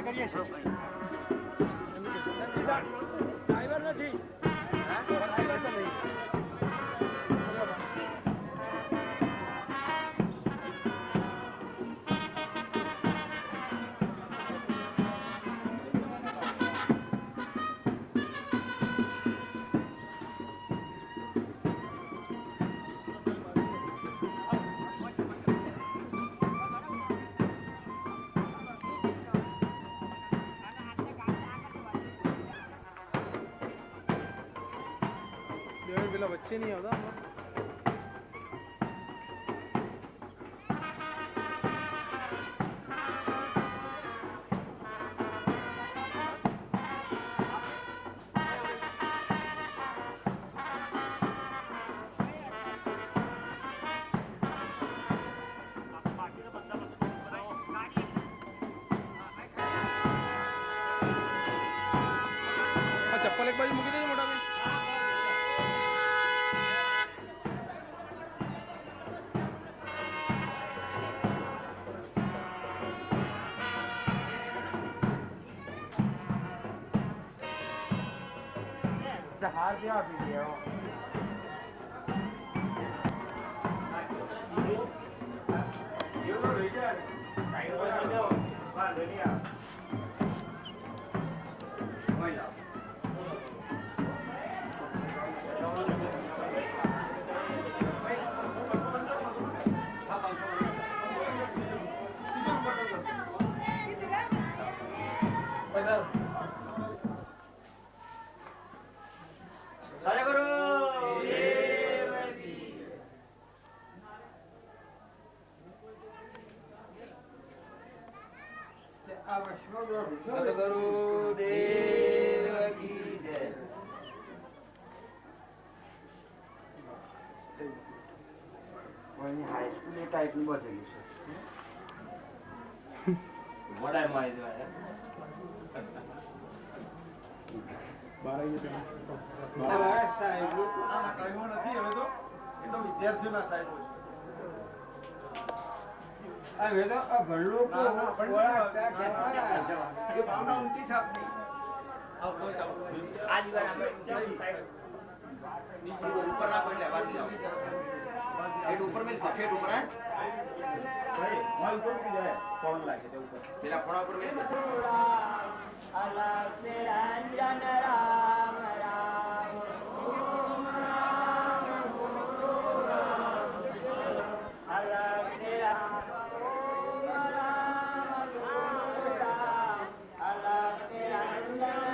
કરીએ છીએ ડ્રાઈવર નથી પેલા વચ્ચે નહીં આવતા ચપ્પલ એક બાજુ મૂકી દેજો મોટા ભાઈ हार दिया अभी दिया ये तो ले जा साइड पर ले जाओ बाहर ले लिया वही ला सतगुरु देव की जय हाई स्कूल टाइप में बचेगी बड़ा माइज है 12 साहेब साहेबो નથી હવે તો એ તો વિદ્યાર્થીઓના સાહેબો છે હવે તો આ ભલ્લો કો ઓળા એ ભાવના ઊંચી છાપની આવ કો ચાલો આ દીવાર આપણે સાહેબ નીચે ઉપર રાખો એટલે વાળી જાવ हेड ऊपर में हेड ऊपर है भाई माल ऊपर भी जाए कौन लागे दे ऊपर मेरा फोड़ा ऊपर में अलग निरंजन राम राम ओम राम अलग निरंजन ओम राम अलग निरंजन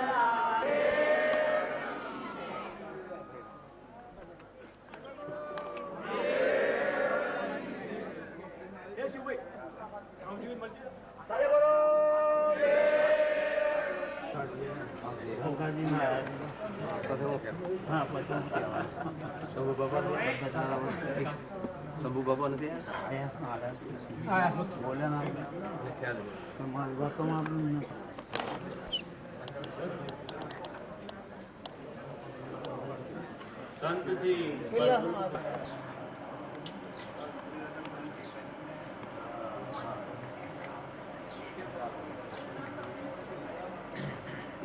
शंभू बाबा ने बोले ना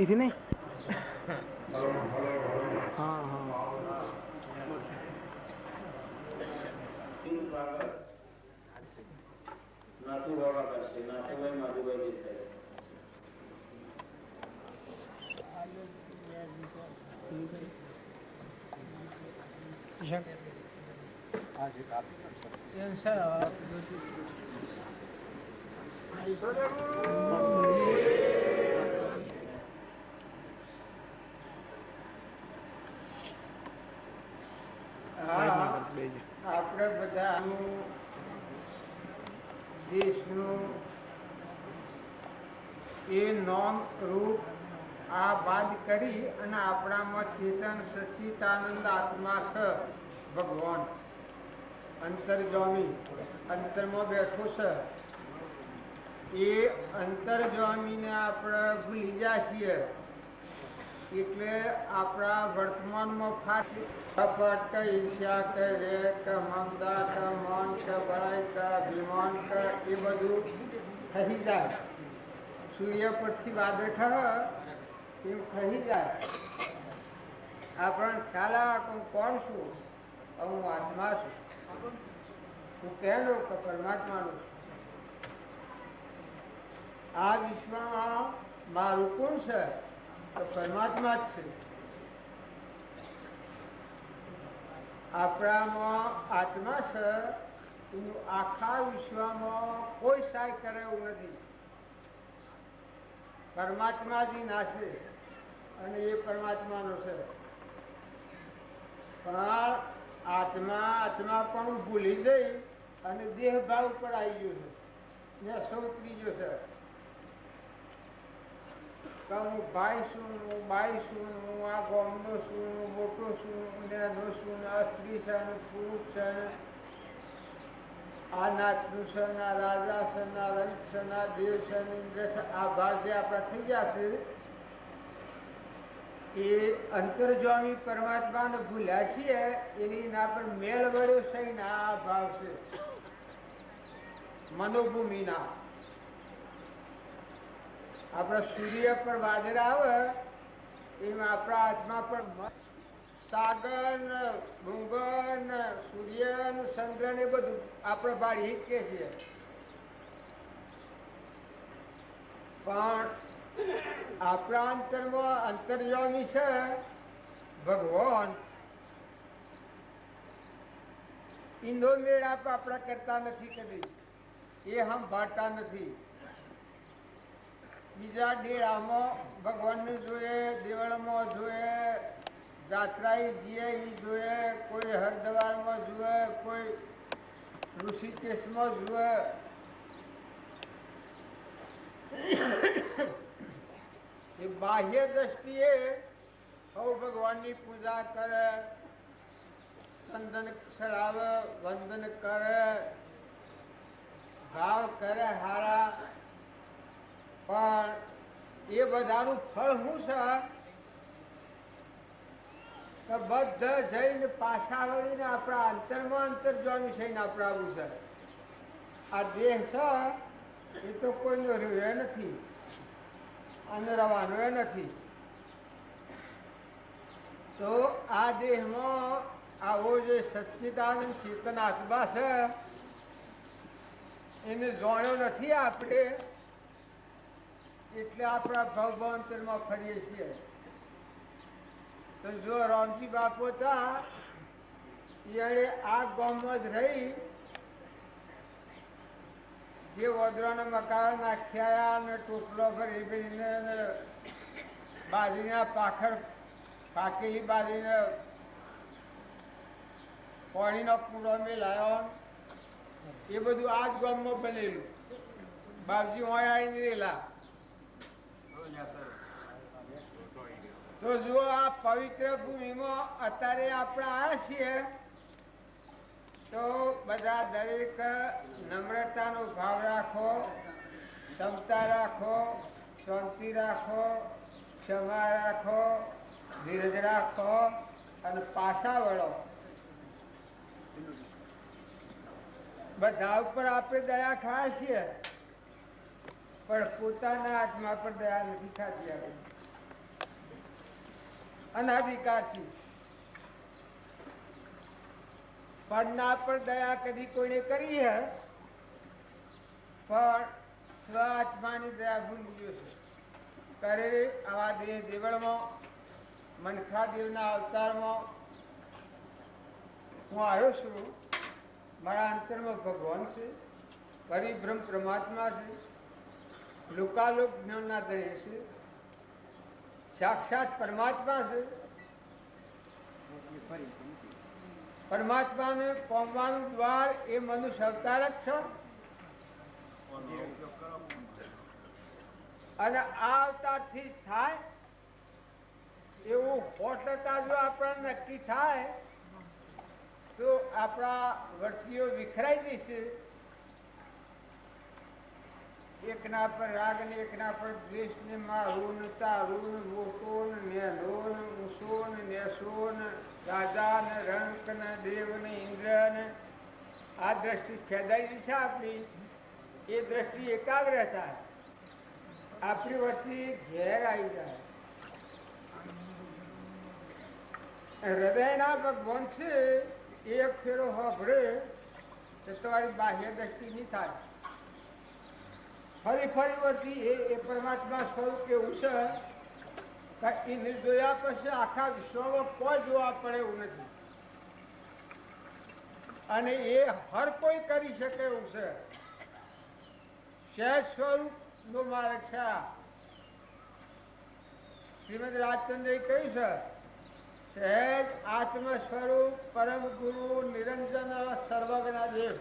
इसी नहीं हाँ हाँ नातू बाबा करते नातू भाई माधु भाई जी आज काफी આપણે બધાનું દેશનું એ નોમ રૂપ આ બાદ કરી અને આપણામાં ચેતન સચ્ચિદાનંદ આત્મા છે ભગવાન અંતરજામી અંતરમાં બેઠો છે એ અંતરજામીને આપણે ભૂલી ગયા છીએ એટલે આપણા વર્તમાનમાં કપટ કે ઈર્ષ્યા કે રે કે મમતા કે મન કે બળાઈ કે અભિમાન કે એ બધું થઈ જાય સૂર્ય પરથી વાદળ ખરો એમ ખહી જાય આપણને ખ્યાલ આવે કે હું કોણ છું, હું આત્મા છું, હું કહેલો કે પરમાત્માનું છું. આ વિશ્વમાં મારું કોણ છે તો પરમાત્મા જ છે. આપણામાં આત્મા છે એનું આખા વિશ્વમાં કોઈ સહાય કરે એવું નથી. પરમાત્માજી નાશે અને એ પરમાત્માનો છે. પણ આત્મા પણ ભૂલી જઈ અને દેહ ભાવ ઉપર આવી ગયો છે ને સૌ ત્રીજો છે કે હું ભાઈ છું, હું બાઈ છું, હું આ ગામનો છું, હું મોટો છું, નેનો છું, આ સ્ત્રી છે ને પુરુષ છે ને આ નાતનું છે ને આ રાજા છે ને આ રંગ છે ને આ દેવ છે ને ઇન્દ્ર છે. આ ભાગ જે આપણા થઈ ગયા છે એ અંતરજ્વામી પરમાત્માને ભૂલ્યા છીએ એની ના પર મેળ વળ્યો છે ને આ ભાવ છે મનોભૂમિના. આપણા સૂર્ય પર વાદળ આવે એમ આપણા આત્મા પર સાગર ને ડુંગર ને સૂર્ય ને ચંદ્ર ને બધું આપણે બાળી કે છીએ. પણ આપણા અંતરમાં અંતર્યામી છે ભગવાન. ઇન્દો મેળ આપણા કરતા નથી કદી, એ સંભાળતા નથી. બીજા ડેરામાં ભગવાનને જોઈએ, દેવળમાં જોઈએ, જાત્રાએ જઈએ એ જોઈએ, કોઈ હરદ્વારમાં જોઈએ, કોઈ ઋષિકેશમાં જોઈએ. એ બાહ્ય દ્રષ્ટિએ સૌ ભગવાનની પૂજા કરે, ચંદન ચડાવે, વંદન કરે, ભાવ કરે હારા. પણ એ બધાનું ફળ શું છે કે બધા જઈને પાછા વળીને આપણા અંતરમાં અંતર્જામી થઈને આપણે આવું છે. આ દેહ છે એ તો કોઈનો રહ્યો નથી અને રવાનો નથી. તો આ દેહમાં આવો જે સચ્ચિદાનંદ ચેતન આત્મા છે એને જાણ્યો નથી આપણે, એટલે આપણા ભવભંતરમાં ફરીએ છીએ. તો જો રામજી બાપુ હતા એને આ ગામમાં જ રહી જે વદરાના મકાન નાખ્યા ને ટોપલો ભરી ભરીને બાજરીના પાખર પાકેલી બાજરીને પાણીનો કૂડો મેલાયો, એ બધું આ જ ગામમાં બનેલું. બાપજી હોય આવીને રેલા. તો જો આ પવિત્ર ભૂમિમાં અત્યારે આપણે આવ્યા છીએ તો બધા દરેક નમ્રતાનો ભાવ રાખો, ક્ષમતા રાખો, શાંતિ રાખો, ક્ષમા રાખો, ધીરજ રાખો અને પાછા વળો. બધા ઉપર આપણે દયા ખાય છીએ પણ પોતાના આત્મા પર દયા નથી ખાતી. આપણે અનાધિકારથી પરના પર દયા કદી કોઈને કરી હે પણ સ્વ આત્માની દયા ભૂલી ગયો છે. કરે આવા દેહ દેવળમાં મનખા દેવના અવતારમાં હું આવ્યો છું. મારા અંતરમાં ભગવાન છે, પરિબ્રહ્મ પરમાત્મા છે, લોકાલોક જ્ઞાનના દરે છે, સાક્ષાત પરમાત્મા છે. પરમાત્માને પામવાનું દ્વાર એ મનુષ્ય અવતાર જ છે. અને આ અવતારથી જ થાય એવું 100% જો આપણને નક્કી થાય તો આપણા વર્તીઓ વિખરાઈ જશે. એકના પર રાગ ને એકના પર દ્વેષ ને મારું ને તારું ને મોટો ને નેનો ને ઊંચો ને નેસો ને રાજા ને રંક ને દેવ ને ઇન્દ્ર ને આ દ્રષ્ટિ ખેદાઈ છે આપણી. એ દ્રષ્ટિ એકાગ્ર થાય આપણી વચ્ચે ઘેર આવી જાય. હૃદયના ભગવાન છે એક ફેરો હોભરે તો તમારી બાહ્ય દ્રષ્ટિ નહીં થાય. ફરી વર્તી એ પરમાત્મા સ્વરૂપ એવું છે કે એને જોયા પછી આખા વિશ્વમાં કોઈ જોવા પડે એવું નથી. અને એ હર કોઈ કરી શકે એવું છે. સહેજ સ્વરૂપ નો માર્ગ છે. શ્રીમદ રાજચંદ્રે કહ્યું છે સહેજ આત્મ સ્વરૂપ પરમ ગુરુ નિરંજન સર્વજ્ઞ દેવ.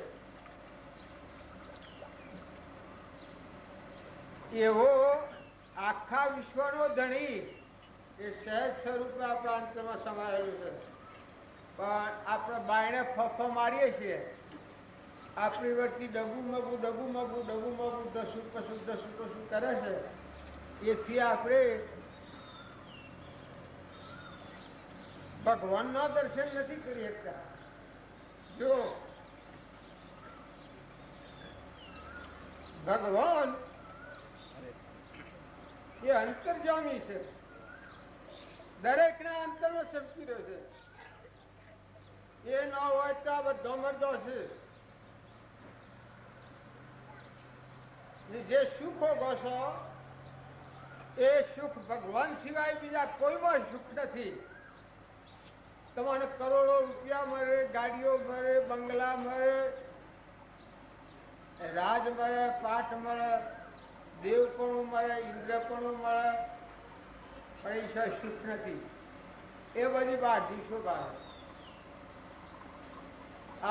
એવો આખા વિશ્વનો ધણી એ સહેજ સ્વરૂપે આપણા અંતરમાં સમાયેલું છે. પણ આપણે બાયણે ફફો મારીએ છીએ. આપણી વચ્ચે ડગું મગું ડસું કશું કરે છે. એથી આપણે ભગવાનના દર્શન નથી કરી શકતા. જો ભગવાન એ અંતર્જામી છે, દરેકના અંતરમાં શક્તિ રહ્યો છે. એ ન હોય તો આ બધો મરદો છે. જે સુખો ગોસો એ સુખ ભગવાન સિવાય બીજા કોઈમાં સુખ નથી. તમને કરોડો રૂપિયા મળે, ગાડીઓ મળે, બંગલા મળે, રાજ મળે, પાઠ મળે, દેવપણું મળે, ઇન્દ્રપણું મળે, પૈસા સુખ નથી. એ બધી બાધીશો બહાર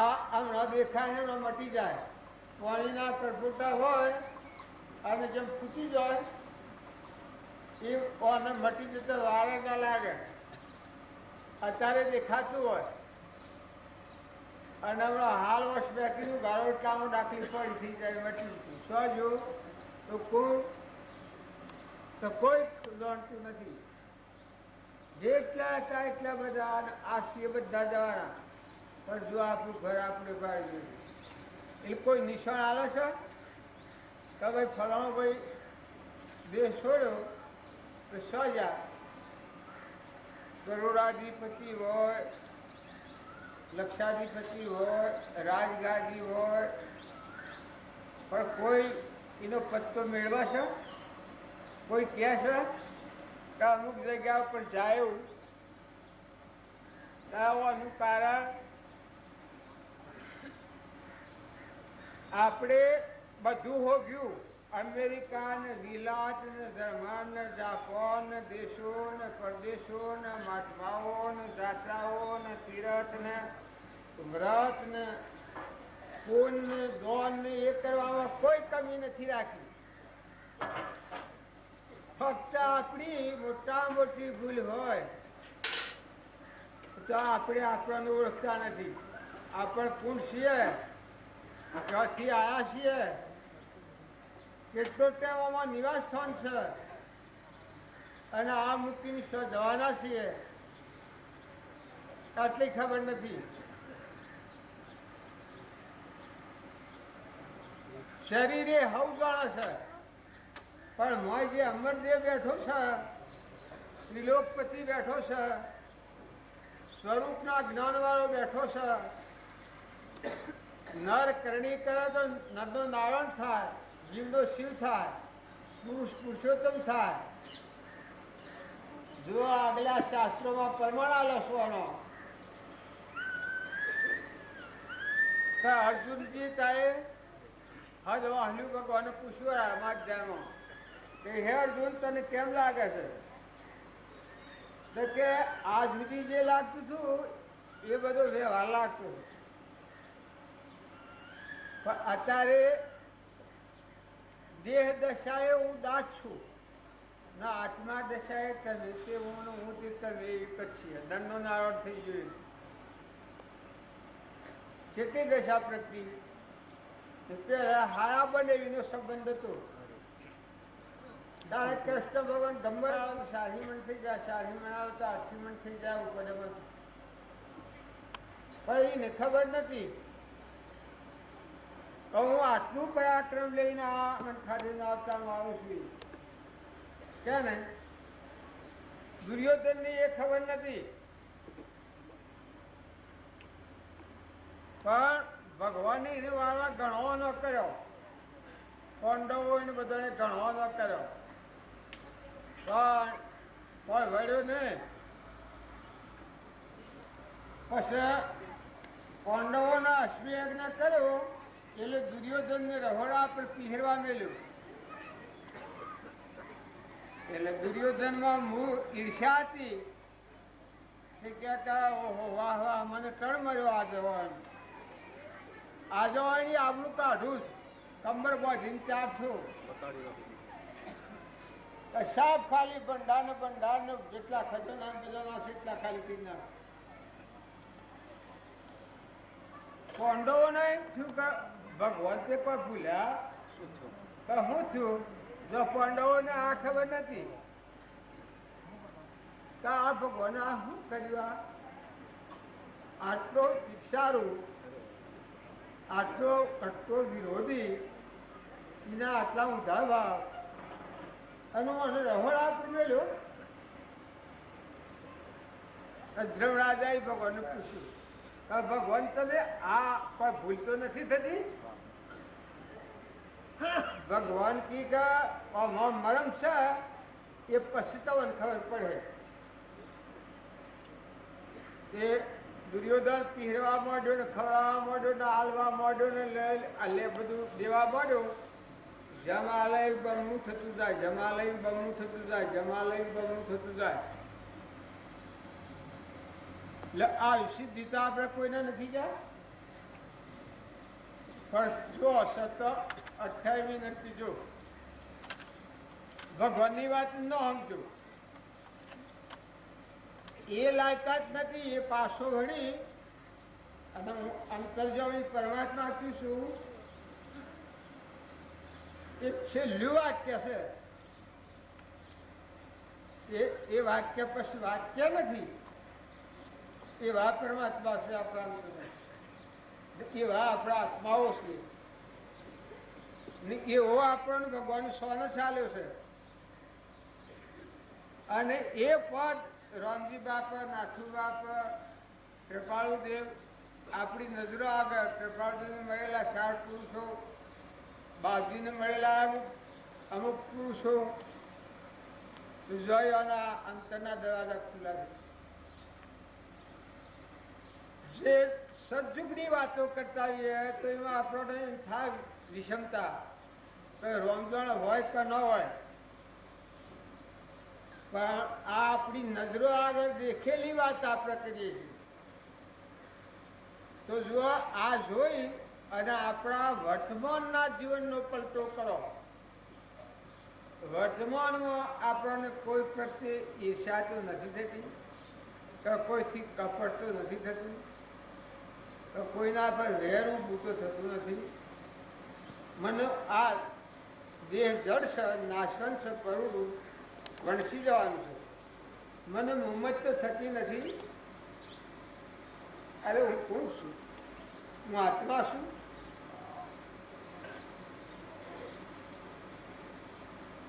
આ હમણાં દેખાય ને મટી જાય. પાણીના કરફોટા હોય અને જેમ ફૂટી જાય એ મટી જતા વાર ના લાગે. અત્યારે દેખાતું હોય અને હમણાં હાલ વર્ષ બેકીનું ગાળો એટલામાં દાખલી પડી થઈ જાય મટી શું જોવું તો કોઈ જાણતું નથી. જેટલા હતા એટલા બધા આ છીએ બધા જવાના. પણ જો આપણું ઘર આપણે પાડી દીધું એટલે કોઈ નિશાન આવે છે કે ભાઈ ફલાણો ભાઈ દેશ છોડ્યો તો સજા કરોડાધિપતિ હોય, લક્ષાધિપતિ હોય, રાજગાદી હોય, પણ કોઈ એનો પત્તો મેળવાશે? કોઈ કહે છે કે અમુક જગ્યા ઉપર જાય આવવાનું કારણ આપણે બધું હોગ્યું. અમેરિકા ને વિલાત ને જર્મન ને જાપાન ને દેશો ને પરદેશો ને મહાત્માઓ ને જાત્રાઓ ને તીરથ ને વ્રત ને પૂન ને દોન ને એ કરવામાં કોઈ કમી નથી રાખી. ફક્ત આપણી મોટા મોટી ભૂલ હોય તો આપણે આપણને ઓળખતા નથી. આપણે કોણ છીએ, ક્યાંથી આવ્યા છીએ, કેટલો ટાઈમ આમાં નિવાસ સ્થાન છે અને આ મૂકીને જવાના છીએ આટલી ખબર નથી. શરીરે હવ જાણે છે પણ મોય જે અમરદેવ બેઠો છે, ત્રિલોકપતિ બેઠો છે, સ્વરૂપના જ્ઞાનવાળો બેઠો છે. નર કરણી કરે તો નરનો નારાયણ થાય, જીવનો શિવ થાય, પુરુષ પુરુષોત્તમ થાય. જો આગલા શાસ્ત્રોમાં પરમાણા લસવાનો અર્જુનજી તારે હદ વાહલ્યું ભગવાને પૂછ્યું માધ્યામાં કે હે અર્જુન તને કેમ લાગે છે? તો કે આ સુધી જે લાગતું હતું એ બધો વ્યવહાર લાગતો, પણ અત્યારે દેહ દશાએ હું દાસ છું ના આત્મા દશાએ તમે તે હું તે તમે એક જ છીએ. દંડનો નારાયણ થઈ ગયો. કેટલી દશા પ્રતિ પેલા હારા બનેવીનો સંબંધ હતો. કૃષ્ણ ભગવાન ગંબર આવે શાહી મન થઈ જાય, શાહી મન આવે તો આઠી મન થઈ જાય ઉપર પણ એને ખબર નથી હું આટલું પરાક્રમ લઈને આ મન ખાધીને આવતા આવું છું. કે નહીં? દુર્યોધનની એ ખબર નથી, પણ ભગવાનની એની વાળા ગણવો ન કર્યો, પાંડવો એને બધાને ગણવો ન કર્યો, પણ કોઈ વળ્યો નહીં. પછી પાંડવોના અશ્વયજ્ઞ કર્યો એટલે દુર્યોધનને રહોડા પર પીહરવા મેલ્યું. એટલે દુર્યોધનમાં મૂળ ઈર્ષ્યા હતી કે ઓહો વાહ વાહ મને ટણ મળ્યો આ જવાન, આ જવાની આબરું કાઢું જ, કમર બાંધીને ત્યાં છું. સાફ ખાલી ભંડાર ને જેટલા ખજાના બજાના છે એટલા ખાલી પી નાખ. પાંડવોને એમ થયું કે ભગવાન તે કોઈ ભૂલ્યા કે હું છું. જો પાંડવોને આ ખબર નથી કે આ ભગવાને આ શું કર્યું, આટલો શિક્ષારું, આટલો કટકો વિરોધી, એના આટલા ઊંધા ભાવ અને રહોડ આપી મેળ્યો. ધર્મરાજાએ ભગવાનને પૂછ્યું, ભગવાન તમે આ કોઈ ભૂલ તો નથી થતી? ભગવાન કી કે મરમ છે એ પછી તમને ખબર પડે. તે દુર્યોધન પીહરવા માંડ્યો ને ખવડાવવા માંડ્યો ને હાલવા માંડ્યો ને લે બધું દેવા માંડ્યો. જમાલય બમણું થતું જાય, જમાલય બમણું થતું જાય, જમાલય બમણું થતું જાય. એટલે આ સિદ્ધિ તો આપણે કોઈને નથી જાય. પણ જો સતત 28મી નથી જો ભગવાનની વાત ન સમજો, એ લાયકાત નથી. એ પાછો વળી અને હું અંતર્જામી પરમાત્મા કહીશું. એક છેલ્લું વાક્ય છે, એ વાક્ય પછી વાક્ય નથી, એવા પરમાત્મા છે આપણા, એવા આપણા આત્માઓ છે. એવો આપણને ભગવાન સ્વને ચાલ્યો છે. અને એ પદ રામજી બાપા, નાથુ બાપા, કૃપાળુદેવ આપણી નજરો આગળ, કૃપાળુદેવને મળેલા 4 પુરુષો, બાપજીને મળેલા અમુક પુરુષો, જોયાના અંતરના દરવાજા ખુલ્લા છે. જે સદયુગની વાતો કરતા હોઈએ તો એમાં આપણને થાય વિષમતા, રોમજણ હોય કે ન હોય. પણ આ આપણી નજરો આગળ દેખેલી વાત આપણે કરીએ છીએ. તો જો આ જોઈ અને આપણા વર્તમાનના જીવનનો પલટો કરો. વર્તમાનમાં આપણને કોઈ પ્રત્યે ઈર્ષ્યા તો નથી થતી, કે કોઈથી કપટ તો નથી થતું, તો કોઈના પર વેર ઊભું તો થતું નથી. મને આ દેહ જડ છે, નાશવંત છે, પરુડું વણસી જવાનું છે. મને મુહમ્મદ તો થતી નથી. અરે હું કોણ છું? હું આત્મા છું.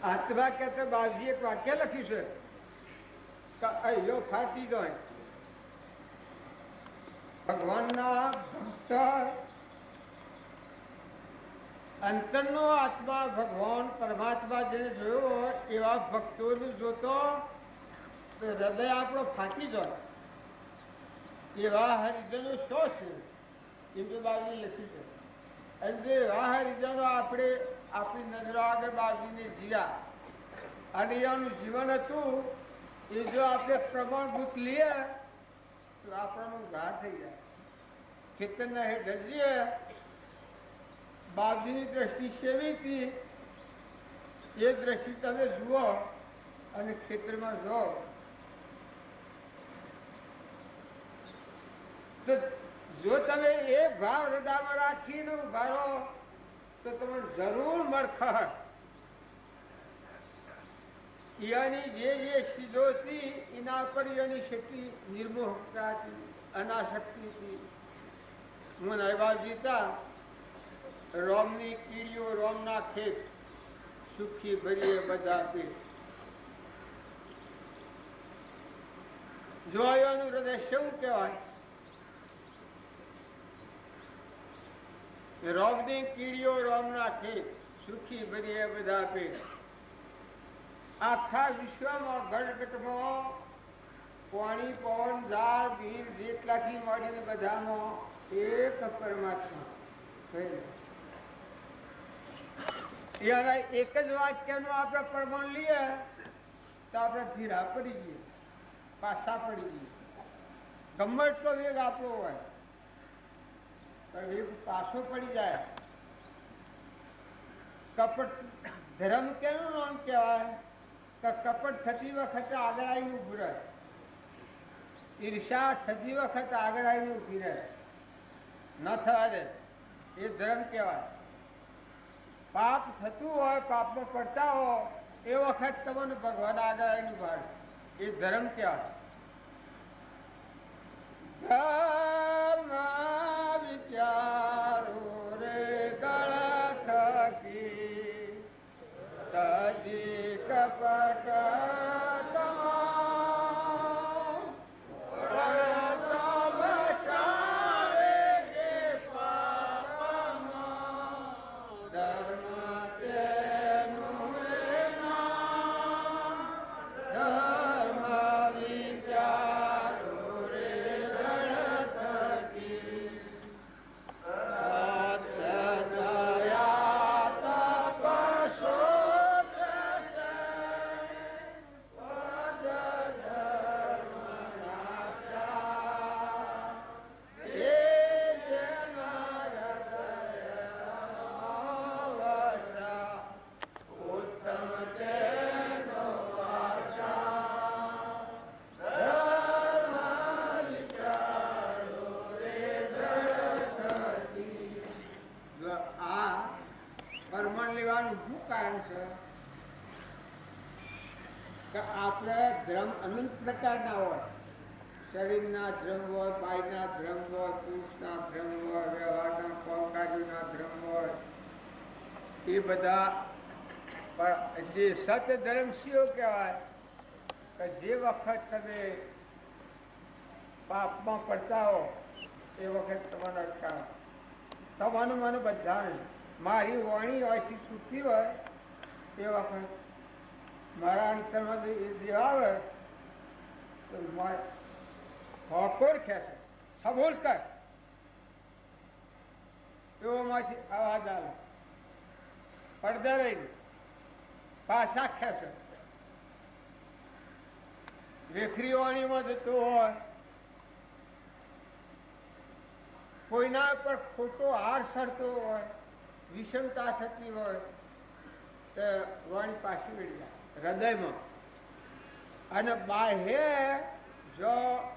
આત્મા કહેતા બાજી એક વાક્ય લખ્યું છે કે અયો ફાટી જાય. ભગવાનના ભક્ત અંતરનો આત્મા ભગવાન પરમાત્મા જેને જોયો હોય એવા ભક્તોને જોતો તો હૃદય આપણો ફાટી જાય. એવા હરિજનો શો છે એમ તો બાજુ લખ્યું છે. અને જે એવા હરિજનો આપણે આપણી નજરો આગળ બાજુને જીવ્યા અને એનું જીવન હતું એ જો આપણે પ્રમાણભૂત લઈએ તો આપણનું ઘા થઈ જાય. ખેતરના હેઠ જઈએ, બાપજીની દ્રષ્ટિ સેવી હતી એ દ્રષ્ટિ તમે જુઓ અને ખેતરમાં જાઓ તો જો તમે એ ભાવ હૃદયમાં રાખીને ઉભા રહો તો તમે જરૂર મળખા. એની જે સીધો હતી એના પર એની શક્તિ નિર્મોહતા હતી, અનાશક્તિ હતી. હું આવ્યા જીતા રોમની કીડીઓ રોમના ખેત સુખી ભરીએ બધા પેટ. જોયાનું હૃદય શું કહેવાય? રોમની કીડીઓ રોમ નાખે, સુખી બનીએ બધા પેટ. આખા વિશ્વમાં ગણગટમાં પાણી પવન ઝાડ ભીર જેટલાથી મળીને બધામાં એક પરમાત્મા. યાર એક જ વાક્યનું આપણે પ્રમાણ લઈએ તો આપણે ધીરા પડી જઈએ, પાછા પડી જઈએ. ગમે એટલો વેગ આપણો હોય પણ વેગ પાછો પડી જાય. કપટ ધર્મ કેનું નામ કહેવાય કે કપટ થતી વખતે આગળ આવીને ઊભું રહે, ઈર્ષા થતી વખતે આગળ આવીને ઊભી રહે, ન થવા દે, એ ધર્મ કહેવાય. પાપ થતું હોય, પાપમાં પડતા હો એ વખત તમને ભગવાન આગળ આવીને ઉભા રહે, એ ધર્મ કહેવાય. ધર્મ વિચારો રે ગળ થકી તજી કપટ ધર્મ અનંત પ્રકારના હોય. શરીરના ધર્મ હોય, બાયના ધર્મ હોય, પુરુષના ધર્મ હોય, વ્યવહારના કામકાજોના ધર્મ હોય, એ બધા. પણ જે સત્ય ધર્મ શિવ કહેવાય કે જે વખત તમે પાપમાં પડતા હો એ વખત તમારે અટકાવો. તમારું મને બધાને મારી વાણી હોયથી છૂટતી હોય એ વખત મારા અંતરમાં જે આવે તો હોકોડ ખેંચે, સબૂલ કર એવોમાંથી અવાજ આવે, પડદા રહીને પાછા ખેંચે. વેખરી વાણીમાં જતો હોય, કોઈના પર ખોટો હાર સરતો હોય, વિષમતા થતી હોય તો વાણી પાછી વળી જાય હૃદયમાં. અને બાહ્ય જો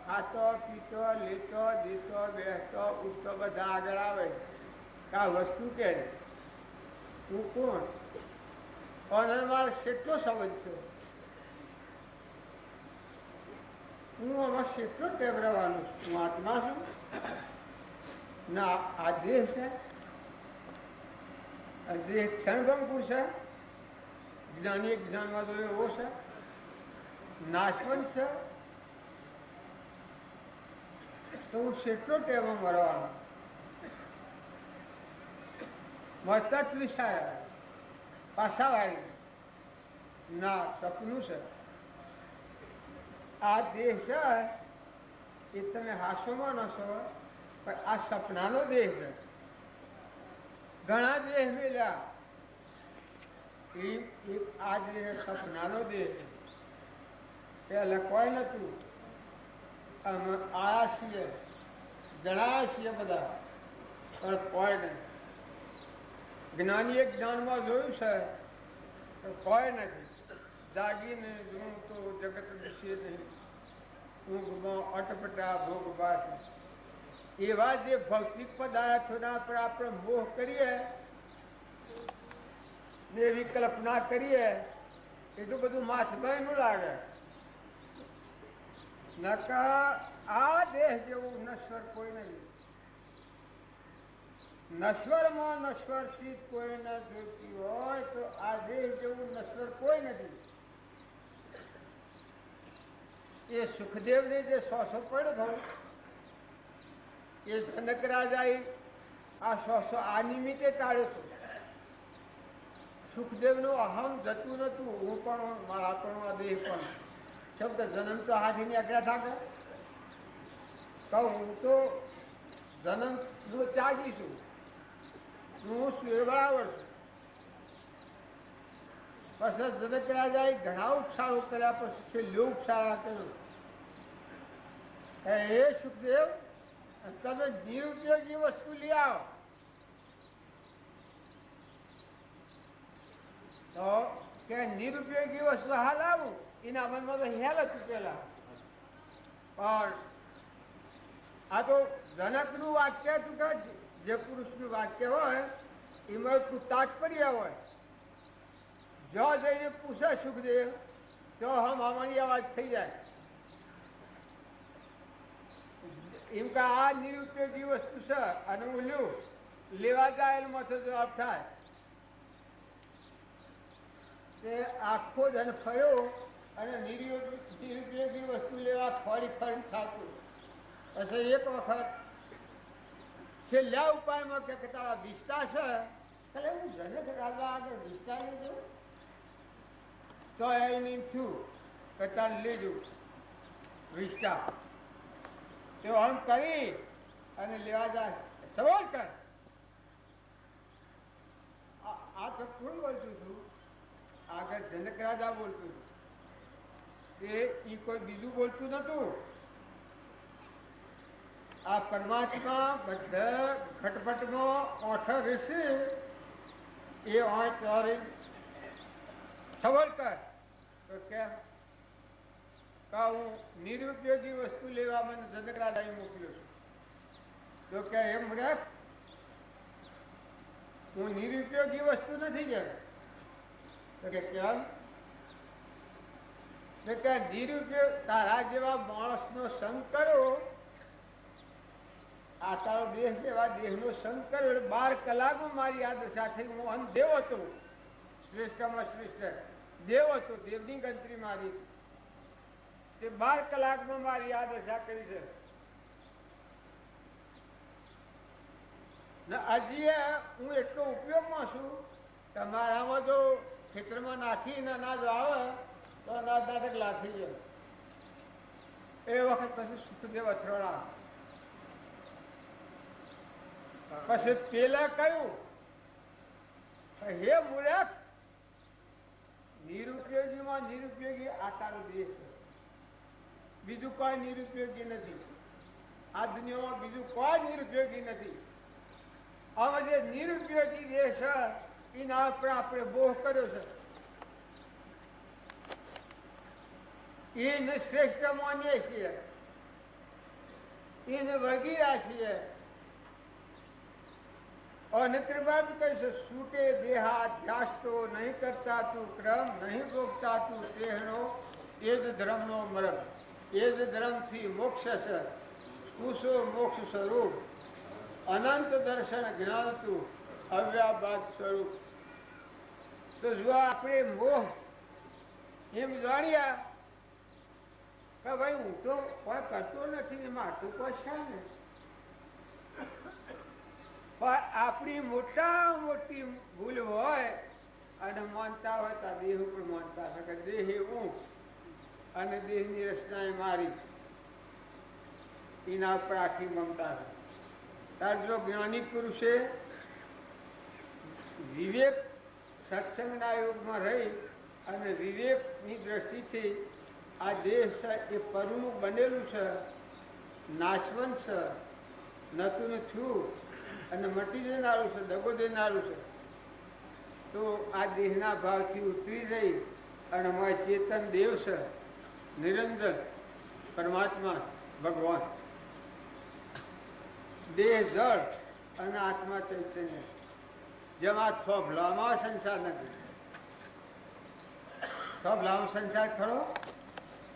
ખાતો પીતો લેતો દેતો બેસતો ઉઠતો બધા આગળ આવે કે આ વસ્તુ કે તું કોણ? અને મારે કેટલો સંબંધ છે, હું આમાં કેટલો ટેબરવાનું છું, હું આત્મા છું ના આ દેહ છે, દેહ ક્ષણભંગુર છે, જ્ઞાની જ્ઞાનમાં તો એવો છે, નાશવંત છે, તો હું કેટલો ટેબો મરવાનો? મતત વિષાય પાછા વાળી ના સપનું છે. આ દેહ છે એ તમે હાસોમાં નશો પણ આ સપનાનો દેહ છે. ઘણા દેહ મેલ્યા, આ દેહ સપનાનો દેહ છે. પહેલા કોઈ નતું, અમે આયા છીએ, જણાયા છીએ બધા, પણ કોઈ નહીં. જ્ઞાનીએ જ્ઞાનમાં જોયું છે તો કોઈ નથી. જાગીને જોઉં તો જગત દિશે નહીં, ઊંઘમાં અટપટા ભોગવા છે. એવા જે ભૌતિક પદાર્થોના પર આપણે મોહ કરીએ ને એવી કલ્પના કરીએ એટલું બધું માથભાઈનું લાગે. નકા આ દેહ જેવું નશ્વર કોઈ નથી. નશ્વરમાં નશ્વર ચીજ કોઈ ન જોઈતી હોય તો આ દેહ જેવું નશ્વર કોઈ નથી. એ સુખદેવને જે સોસો પડ્યો હતો એ જનક રાજાએ આ સોસો આ નિમિત્તે ટાળ્યો હતો. સુખદેવનું અહમ જતું નતું, હું પણ મારા પણ દેહ પણ શબ્દ જન્મ તો હાથીની આજ્ઞા થાય તો હું તો જન્મનો ત્યાગી છું, હું છું એ બરાબર છું. પછી જનક રાજાએ ઘણા ઉપસારો કર્યા, પછી છેલ્લો ઉપસાર કર્યો, હે સુખદેવ તમે નિરુપયોગી વસ્તુ લઈ આવો. તો કે નિરુપયોગી વસ્તુ હાલ આવું, એના મનમાં તો હેલ હતું પેલા. પણ આ તો જનકનું વાક્ય હતું કે જે પુરુષનું વાક્ય હોય એમાં એટલું તાત્પર્ય હોય. જો જઈને પૂછે સુખદેવ તો હમ અમારી અવાજ થઈ જાય એમ કે આ નિરુપયોગી વસ્તુ છે અને હું લ્યું લેવા જાય એમાં તો જવાબ થાય. તે આખો ધન ફર્યો અને નિરુપયોગી વસ્તુ લેવા ફરી ફરી થતું. પછી એક વખત છેલ્લા ઉપાયમાં કે તારા વિસ્તા છે એટલે હું જનક રાજા આગળ વિસ્તા લીધું તો એની થયું કે તાર લીધું વિસ્તા તો આમ કરી અને લેવા જાય સવાલ કર. આ તો કોણ બોલતું હતું? આગળ જનક રાજા બોલતું હતું, એ કોઈ બીજું બોલતું નતું. આ પરમાત્મા બધા ખટપટમાં ઓઠ રહેશે એ સવાલ કર તો કેમ હું નિરુપયોગી વસ્તુ લેવા મને જનક રાજાએ મોકલ્યો છું. તો કે એમ મૂર્ખ, હું નિરુપયોગી વસ્તુ નથી કહેતો. તો કે કેમ? તો કે નિરુપયોગ તારા જેવા માણસનો સંગ કરો, આ તારો દેહ જેવા દેહનો સંગ કર્યો 12 કલાકમાં મારી આ દશા થઈ. હું અંધેવ હતો, શ્રેષ્ઠમાં શ્રેષ્ઠ દેવ હતો, દેવની ગણતરી મારી તે 12 કલાકમાં મારી આ દશા કરી છે. હજી હું એટલો ઉપયોગમાં છું, તમારામાં જો ખેતરમાં નાખીને અનાજ આવે તો અનાજ દાદક લાખી જાય. એ વખત પછી સુખદેવ અથડાણા. પછી પેલા કહ્યું, હે મૂર્ખ, નિરુપયોગીમાં નિરુપયોગી આ તારો દેહ છે, બીજું કોઈ નિરુપયોગી નથી. આ દુનિયામાં બીજું કોઈ નિરુપયોગી નથી. હવે જે નિરુપયોગી દેહ છે એના ઉપર આપણે બોહ કર્યો છે, એને શ્રેષ્ઠ માનીએ છીએ, એને વર્ગીરા છીએ. અને કૃપા બી કહીશું, છૂટે દેહાધ્યાસતો નહીં કરતા તું ક્રમ, નહીં ભોગતા તું તેહનો, એ જ ધર્મનો મરમ, એ જ ધર્મથી મોક્ષ છે. કુશો મોક્ષ સ્વરૂપ, અનંત દર્શન જ્ઞાન તું અવ્યાબાદ સ્વરૂપ. તો જો આપણે મોહ એમ જાણ્યા કે ભાઈ હું તો કોઈ કરતો નથી, એમાં આટલું કોઈ છે ને, પણ આપણી મોટા મોટી ભૂલ હોય અને માનતા હોય તો દેહ ઉપર માનતા છે કે દેહ હું અને દેહની રચના એ મારી, એના ઉપર આખી મમતા છે. તાર જો જ્ઞાની પુરુષે વિવેક સત્સંગના યોગમાં રહી અને વિવેકની દ્રષ્ટિથી આ દેહ છે એ પરનું બનેલું છે, નાશવંત છે, નતું થયું અને મટી જનારું છે, દગો દેનારું છે. તો આ દેહના ભાવથી ઉતરી જઈ અને મારે ચેતન દેવ છે, નિરંજન પરમાત્મા ભગવાન, દેહ જળ અને આત્મા ચૈતન્ય. જેમાં થોભલામાં સંસાર નથી. થોભલામાં સંસાર ખરો,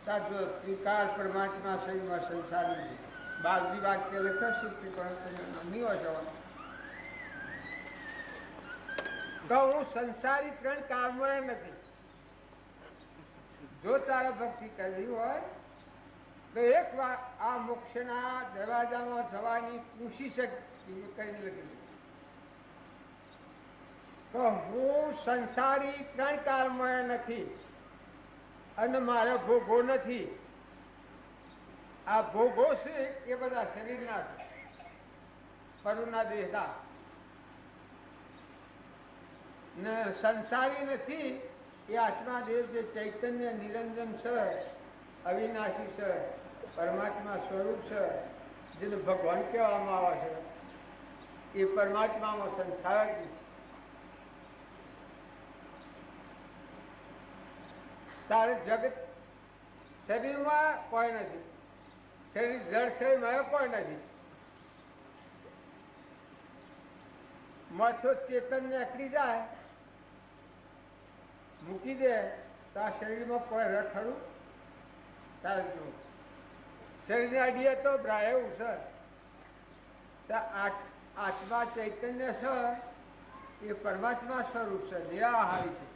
તાર જો ત્રિકાર પરમાત્મા શરીરમાં સંસાર નથી. બાગી વાક્ય લખશે પણ નહીં હોય જવાનું. હું સંસારી 3 કામમાં નથી. જો તારે ભક્તિ કરવી હોય તો એક વાર આ મોક્ષના દરવાજામાં જવાની કોશિશ જ કરીને લખેલું તો હું સંસારી ત્રણ કાળમાં નથી અને મારા ભોગો નથી. આ ભોગો છે એ બધા શરીરના છે, પરુના દેહના, ને સંસારી નથી એ આત્માદેવ જે ચૈતન્ય નિરંજન છે, અવિનાશી છે, પરમાત્મા સ્વરૂપ છે, જેને ભગવાન કહેવામાં આવે છે, એ પરમાત્મામાં સંસાર જ તારે જગત શરીરમાં કોઈ નથી, શરીર જળ છે એમાં કોઈ નથી. માથો ચેતન નીકળી જાય મૂકી દે તો આ શરીરમાં કોઈ રખ ખરું? તારે જો શરીરને અડીએ તો બ્રાહ્ય ઉસર આત્મા ચૈતન્ય છે એ પરમાત્મા સ્વરૂપ છે, નિરાહારી છે.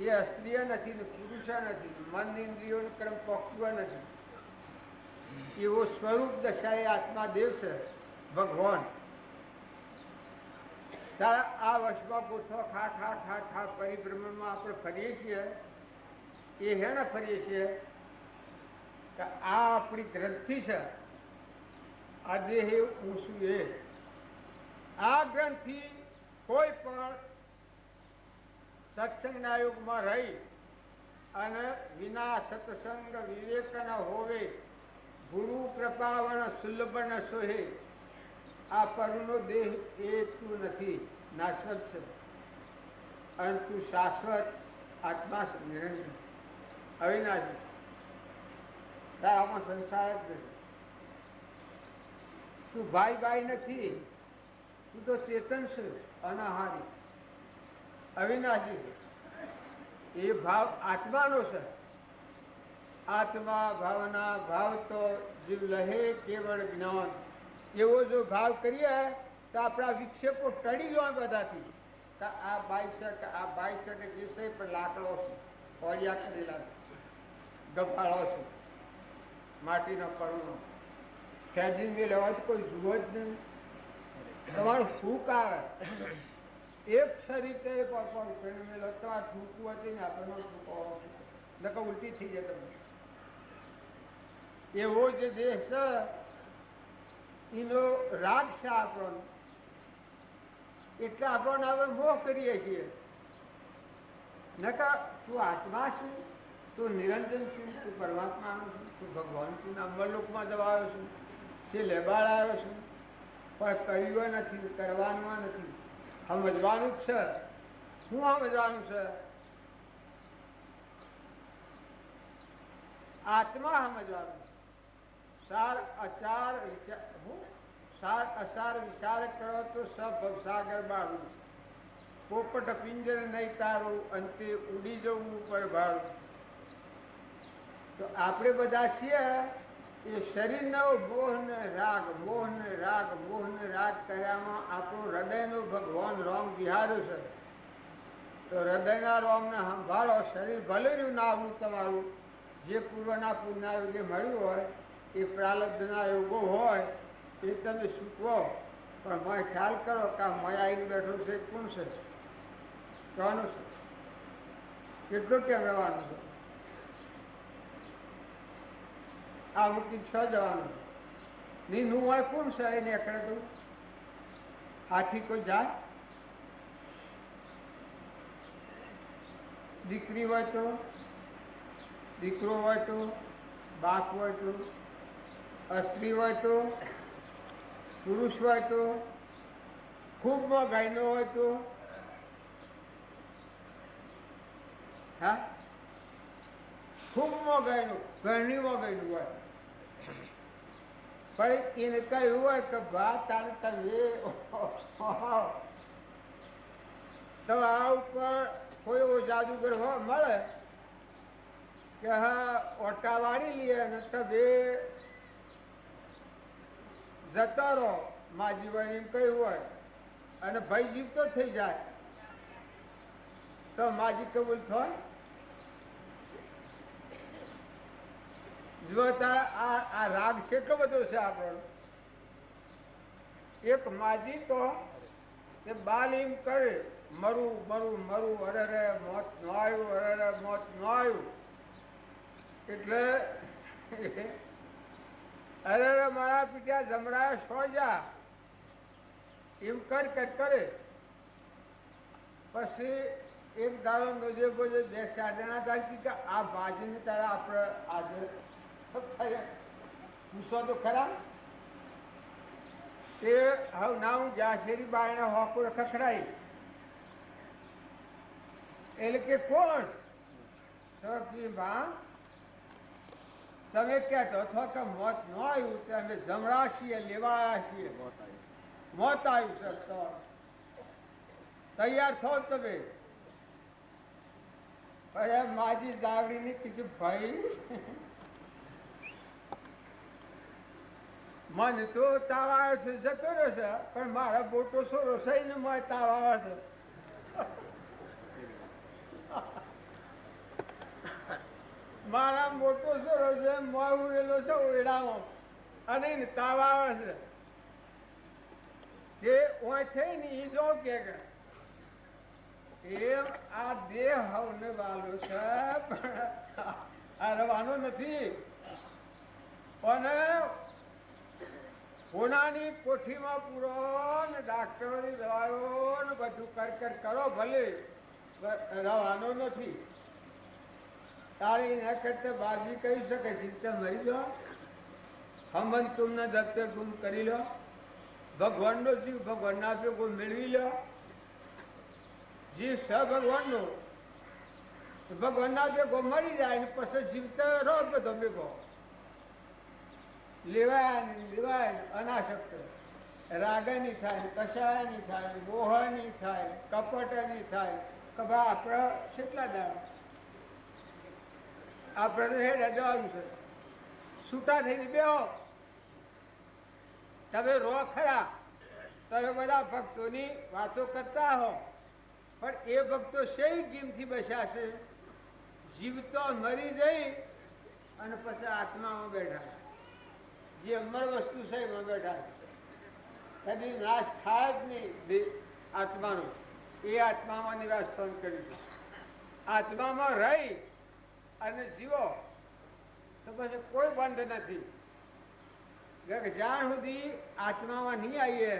એ અસ્ત્રીય નથી ને પુરુષ નથી, મન ઇન્દ્રિયોનું ક્રમ પોકવા નથી. એવો સ્વરૂપ દશા એ આત્માદેવ છે ભગવાન. તારા આ વર્ષમાં ગોઠવો ખા ખા ખા ખા પરિભ્રમણમાં આપણે ફરીએ છીએ, એ હેને ફરીએ છીએ કે આ આપણી ગ્રંથિ છે, આ દેહ હું છું એ. આ ગ્રંથિ કોઈ પણ સત્સંગના યુગમાં રહી અને વિના સત્સંગ વિવેકના હોવે ગુરુ પ્રપાવણ સુલભન સોહે. આ પરનો દેહ એ તું નથી, નાશવત છે, અને તું શાશ્વત આત્મા છે, નિરંજન અવિનાશી. તારામાં સંસાર જ નથી. તું ભાઈ ભાઈ નથી, તું તો ચેતન છે, અનાહારી અવિનાશી છે. એ ભાવ આત્માનો છે. આત્મા ભાવના ભાવ તો જીવ લહે કેવળ જ્ઞાન. એવો જો ભાવ કરીએ તો આપણા વિક્ષેપો ટળી જાય બધાથી. આ બાઈ શકે, આ બાઈ શકે જે છે પણ લાકડો છે, કોળિયા કરેલા ગફાળો છે, માટીનો કરુણો ખેંચીને મેં લેવા તો કોઈ જુઓ જ નહીં. તમારું ફૂંક આવે એક શરીર તે પણ મેલો તમારે ફૂંકવું હતી ને આપણને ફૂંકો નકર ઉલટી થઈ જાય તમને. એવો જે દેહ છે એનો રાગ છે આપણને, એટલે આપણને હવે મોહ કરીએ છીએ. નકા તું આત્મા છું, તું નિરંજન છું, તું પરમાત્માનું છું, તું ભગવાન છું, અમરલોકમાં જવા આવ્યો છું, છે લેબાળ આવ્યો છું, પણ કર્યું નથી, કરવાનું નથી, સમજવાનું જ છે. શું સમજવાનું છે? આત્મા સમજવાનું. સાર અચાર સાર અસાર વિચાર કરો તો સભવસાગર બાળું, પોપટ પિંજર નહીં તારું, અંતે ઉડી જવું ઉપર ભાડું. તો આપણે બધા છીએ એ શરીરનો મોહને રાગ, મોહને રાગ, મોહને રાગ કર્યામાં આપણું હૃદયનો ભગવાન રોમ વિહાર્યું છે. તો હૃદયના રોમને સંભાળો. શરીર ભલે રહ્યું ના આવ્યું તમારું, જે પૂર્વના પુણ્યના યોગે મળ્યું હોય એ પ્રારબ્ધના યોગો હોય એ તમે સૂકવો. પણ મેં ખ્યાલ કરો કે આ મેં આવીને બેઠું છે કોણ છે, કોનું છે, કેટલું કેમ રહેવાનું છે, આ મૂકી છ જવાનું નીનું હોય કોણ છે એને એકડે તું આથી કોઈ જાય? દીકરી હોય તો, દીકરો હોય તો, બાપ હોય તો, સ્ત્રી હોય તો, પુરુષ હોય તો, ખૂબ મોંઘાઈનો હોય તો, હા ખૂબ મોંઘાઈનું, ઘરની મોંઘાઈનું હોય. પણ એને કહ્યું હોય કે બા તારે તમે તો આ ઉપર કોઈ એવો જાદુગર હોય મળે કે હા ઓટા વાળી લઈએ અને તમે જતા રહો માજી હોય એમ કહ્યું હોય અને ભાઈ જીવતો થઈ જાય તો માજી કબૂલ થાય? જો આ રાગ કેટલો બધો છે આપણો. એક માજી તો તે બાલ એમ કરે મરું મરું મરું, અરે મોત ન આવ્યું, અરે મોત ન આવ્યું. એટલે અરે મારા પીઠ્યા જમરાયા સો જા એમ કરે. પછી એક દાડો નોજે બોજે બે સાધના થાય કે આ બાજીને તારે આપણે આજે પૂછો તો ખરા. તે હવે ના હું જાશેરી બાયણે હોકો ખખડાઈ. એટલે કે કોણ તો કે બા તમે કહેતો છો કે મોત ન આવ્યું તો અમે જમરા છીએ, લેવાયા છીએ. મોત આવ્યું સર તો તૈયાર થો તમે. પછી માજી જાવડીને કીધું ભાઈ મને તો તાવ આવે છે જતો રહ્યો છે, પણ મારા બોટો સોરો સહીને મને તાવ આવે છે. મારા મોટો સોરો છે મોં ઉડેલો છે ઓયડામાં અને તાવ આવે છે. તે ઓય થઈને એ જો કે એમ આ દેહ હવને વાલો છે આ રવાનો નથી. પણ હોનાની કોઠીમાં પૂરો ને ડાક્ટરોની દવાઓ ને બધું કર કરો ભલે રવાનો નથી. તારી ન કરતા બાજી કહી શકે ચિંતા મરી લો, હમન તુમને દફતર ગુમ કરી લો, ભગવાનનો જીવ ભગવાનના ભેગો મેળવી લો. જીવ સ ભગવાનનો ભગવાનના ભેગો મળી જાય ને પછી જીવતા રહો બધો ભેગો. લેવાય અનાશક્ત રાગની થાય, કશાયની થાય, મોહની થાય, કપટની થાય. કભા આપણે કેટલા દાડા આપણે હેડ જવાનું છે. છૂટા થઈને બેહો તમે રો ખરા. તમે બધા ભક્તોની વાતો કરતા હો, પણ એ ભક્તો શેઈ ગીમથી બસ્યા છે. જીવતો મરી જઈ અને પછી આત્મામાં બેઠા. જે અમર વસ્તુ છે એમાં બેઠા. કદી નાશ થાય જ નહીં આત્માનો. એ આત્મામાં નિવાસ સ્થાન કર્યું છે. આત્મામાં રહી અને જીવો તો પછી કોઈ બંધ નથી. જ્યાં સુધી આત્મામાં નહીં આવીએ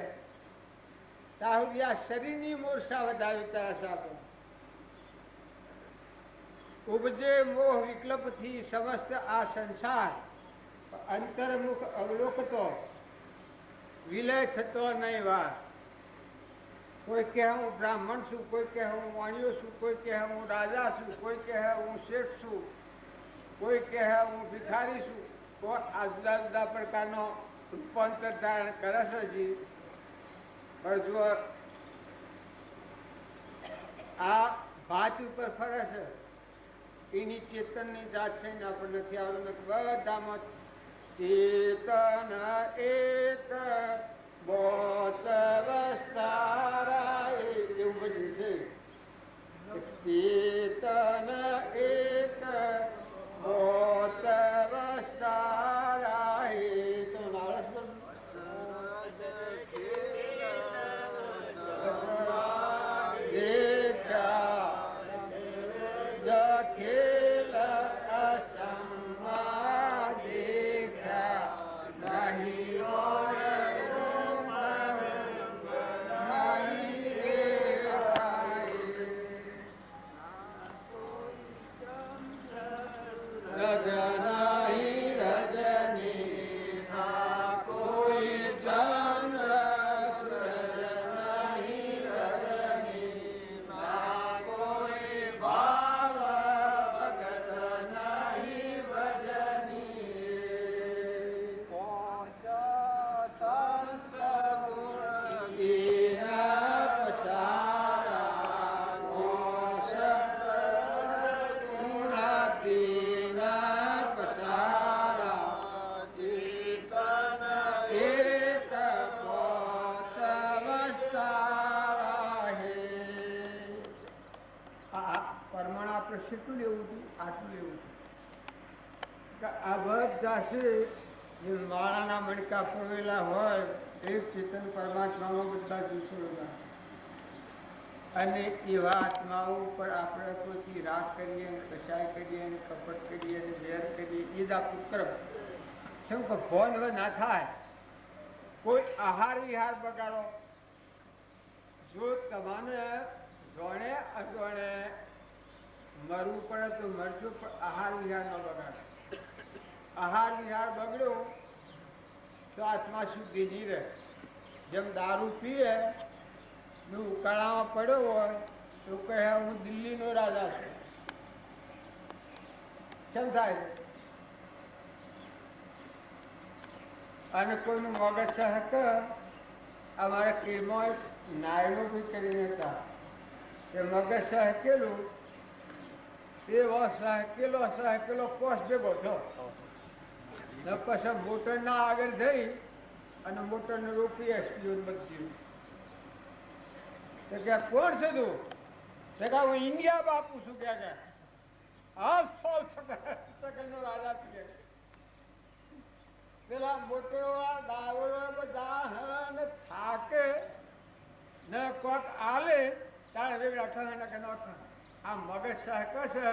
ત્યાં સુધી આ શરીરની મૂર્છા વધારી ત્યાં ઉપજે મોહ વિકલ્પથી સમસ્ત આ સંસાર અંતર્મુખ અવલોકતો વિલય થતો નહીં વાર. કોઈ કહે હું બ્રાહ્મણ છું, કોઈ કહે હું વાણિયો છું, કોઈ કહે હું રાજા છું, કોઈ કહે હું શેઠ છું, કોઈ કહે હું ભિખારી છું. તો આ જુદા જુદા પ્રકારનો રૂપાંતર ધારણ કરે છે. જી પણ જો આ ભાત ઉપર ફરે છે એની ચેતનની જાત છે ને આપણે નથી આવડતું. બધામાં ચેતન એક બોત વસ્તારા એવું બધું છે. ચેતન એક બોત વસ્તારા તો ખેલ અસમા દેખા નહીં કે આ બધા છે જે માળાના મણકા પરોવેલા હોય એક ચેતન પરમાત્મામાં બધા જૂથોના અને એવા આત્માઓ ઉપર આપણે કોઈથી રાગ કરીએ ને કસાય કરીએ ને કપટ કરીએ ને વેર કરીએ એ જ આપણું કર્મ. શું કે ભોન હવે ના થાય. કોઈ આહાર વિહાર બગાડો, જો તમને જોણે અજોણે મરવું પડે તો મરજો, પણ આહાર વિહાર ન બગાડો. આહાર વિહાર બગડ્યો તો આત્મા શુદ્ધિ નહીં રહે. જેમ દારૂ પીએ ને ઉકાળામાં પડ્યો હોય તો કહે હું દિલ્હીનો રાજા છું. કેમ થાય? અને કોઈનું મગજ સહક અમારા કીરમાં નાયણો બી કરીને હતા કે મગજ સહકેલું એ સહકેલો કોષ ભેગો થયો. પછી મોટરના આગળ જઈ અને મોટરને રોકી એસપીઓ બચ્યું કે કોણ છે તું? કે હું ઇન્ડિયા બાપુ છું. કે નો રાજા છે. પેલા મોટરો દાવરો બધા ને થાકે ને કોક આલે તારે વેગળા ઠહે આ મગજ સહક છે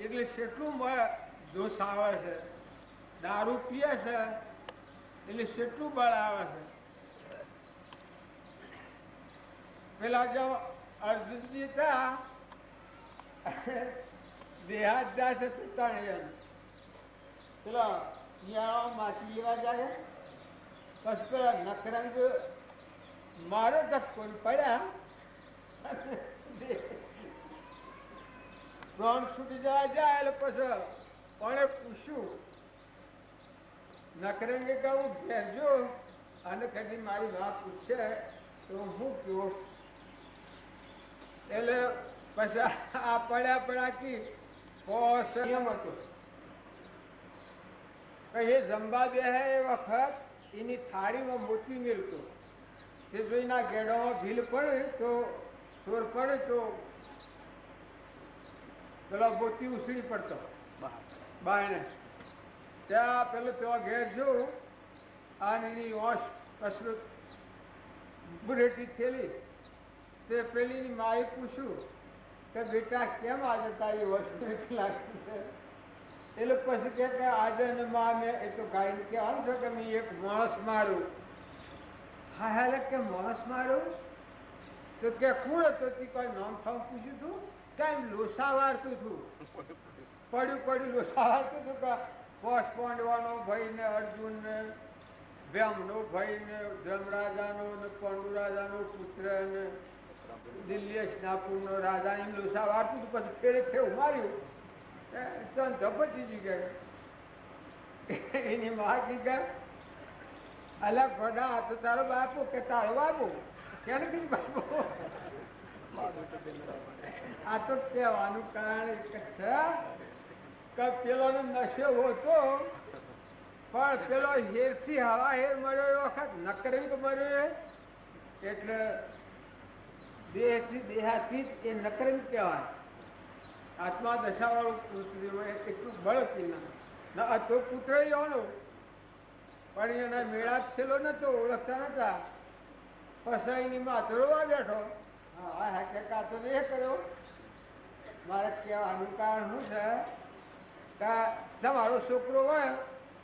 એટલે કેટલું જોશ આવે છે. દારૂ પીએ છે એટલે કેટલું બળ આવે છે. પેલા જો અર્જુનજી હતા દેહાત જાય છે પિતાણ પેલા શિયાળામાંથી એવા જાય પછી પેલા નકરંગ મારો ધક્કો પડ્યા પ્રાણ છૂટી જવા જાય એટલે પછી કોણે પૂછ્યું નકરંગે કહું ઘેરજો અને કદી મારી વાત પૂછે તો હું કયો. એટલે પછી આ પડ્યા પડાકી નિયમ હતો એ જમવા બેહે એ વખત એની થાળીમાં મોતી મેળતો તે જોઈના ગેડામાં ભીલ પડે તો ચોર પડે તો પેલા મોતી ઉછળી પડતો બાયણે. ત્યાં પેલો ત્યાં ઘેર જોઉં અને એની ઓશ કસરત બુઢેટી થયેલી તે પેલીની માએ પૂછ્યું કે બેટા કેમ આજે તારી વસ્તુ લાગતી છે? એટલે પછી કે આજે ને માં મેં એ તો ગાઈને કહેવાનું છે કે મેં એક માણસ માર્યું. હા હાલે કે માણસ માર્યું તો કે કોણ હતો? તે કોઈ નામ ઠામ પૂછ્યું હતું? કેમ લોસા વારતું હતું? પડ્યું લોસા વારતું હતું કે પોષ પાંડવાનો ભાઈ ને અર્જુન ને ભ્યામનો ભાઈ ને ધર્મરાજાનો ને પાંડુરાજાનો પુત્ર ને દિલ્હી સ્નાપુરનો રાજા એમ લોસા વારતું હતું. પછી ફેરે થયું માર્યું ઝપટી ગઈ. એની માં કી કે અલગ ભડા તો તારો બાપુ કે તારો બાપુ કેને કીધું બાપુ? આ તો કહેવાનું કારણ એક છે કે પેલોનો નશો હતો પણ પેલો હેરથી હવા હેર મળ્યો એ વખત નકરંગ મળ્યો એટલે દેહથી દેહાથી જ એ નકરંગ કહેવાય. આત્મા દશાવાળું પૃથ્વીમાં એટલું બળ હતી ના તો પુત્ર એવાનો પણ એના મેળા છેલ્લો નતો ઓળખતા નતા. પછી એની માથે રોવા બેઠો. હા કે કાતો એ કર્યો. મારે કહેવાનું કારણ શું છે કે તમારો છોકરો હોય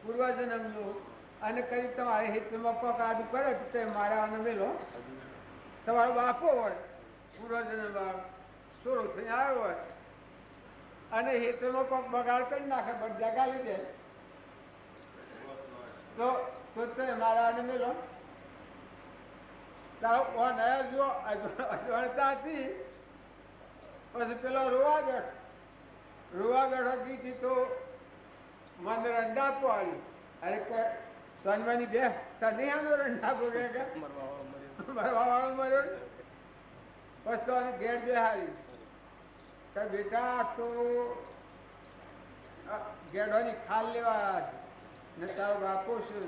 પૂર્વજન્મનો અને કઈ તમારે હિતમાં પકાડું કરે તો મારા મેલો તમારો બાપો હોય પૂર્વજન્મ સોરો થઈને આવ્યો હોય અને હેતરમાં પગ બગાડ કરી નાખે બધા ગાલી દે તો મારા મેલો તારો જો અજવણતા હતી. પછી પેલો રોવા બેઠો કીધી તો મને રંડાપો આવ્યું. અરે કે સોનવાની બે તને આનો રંડાપો કે મરવા વાળો મર્યો. પછી તો ઘેર બેહારી કે બેટા તો ગેડોની ખાલ લેવા ને તારો બાપો છે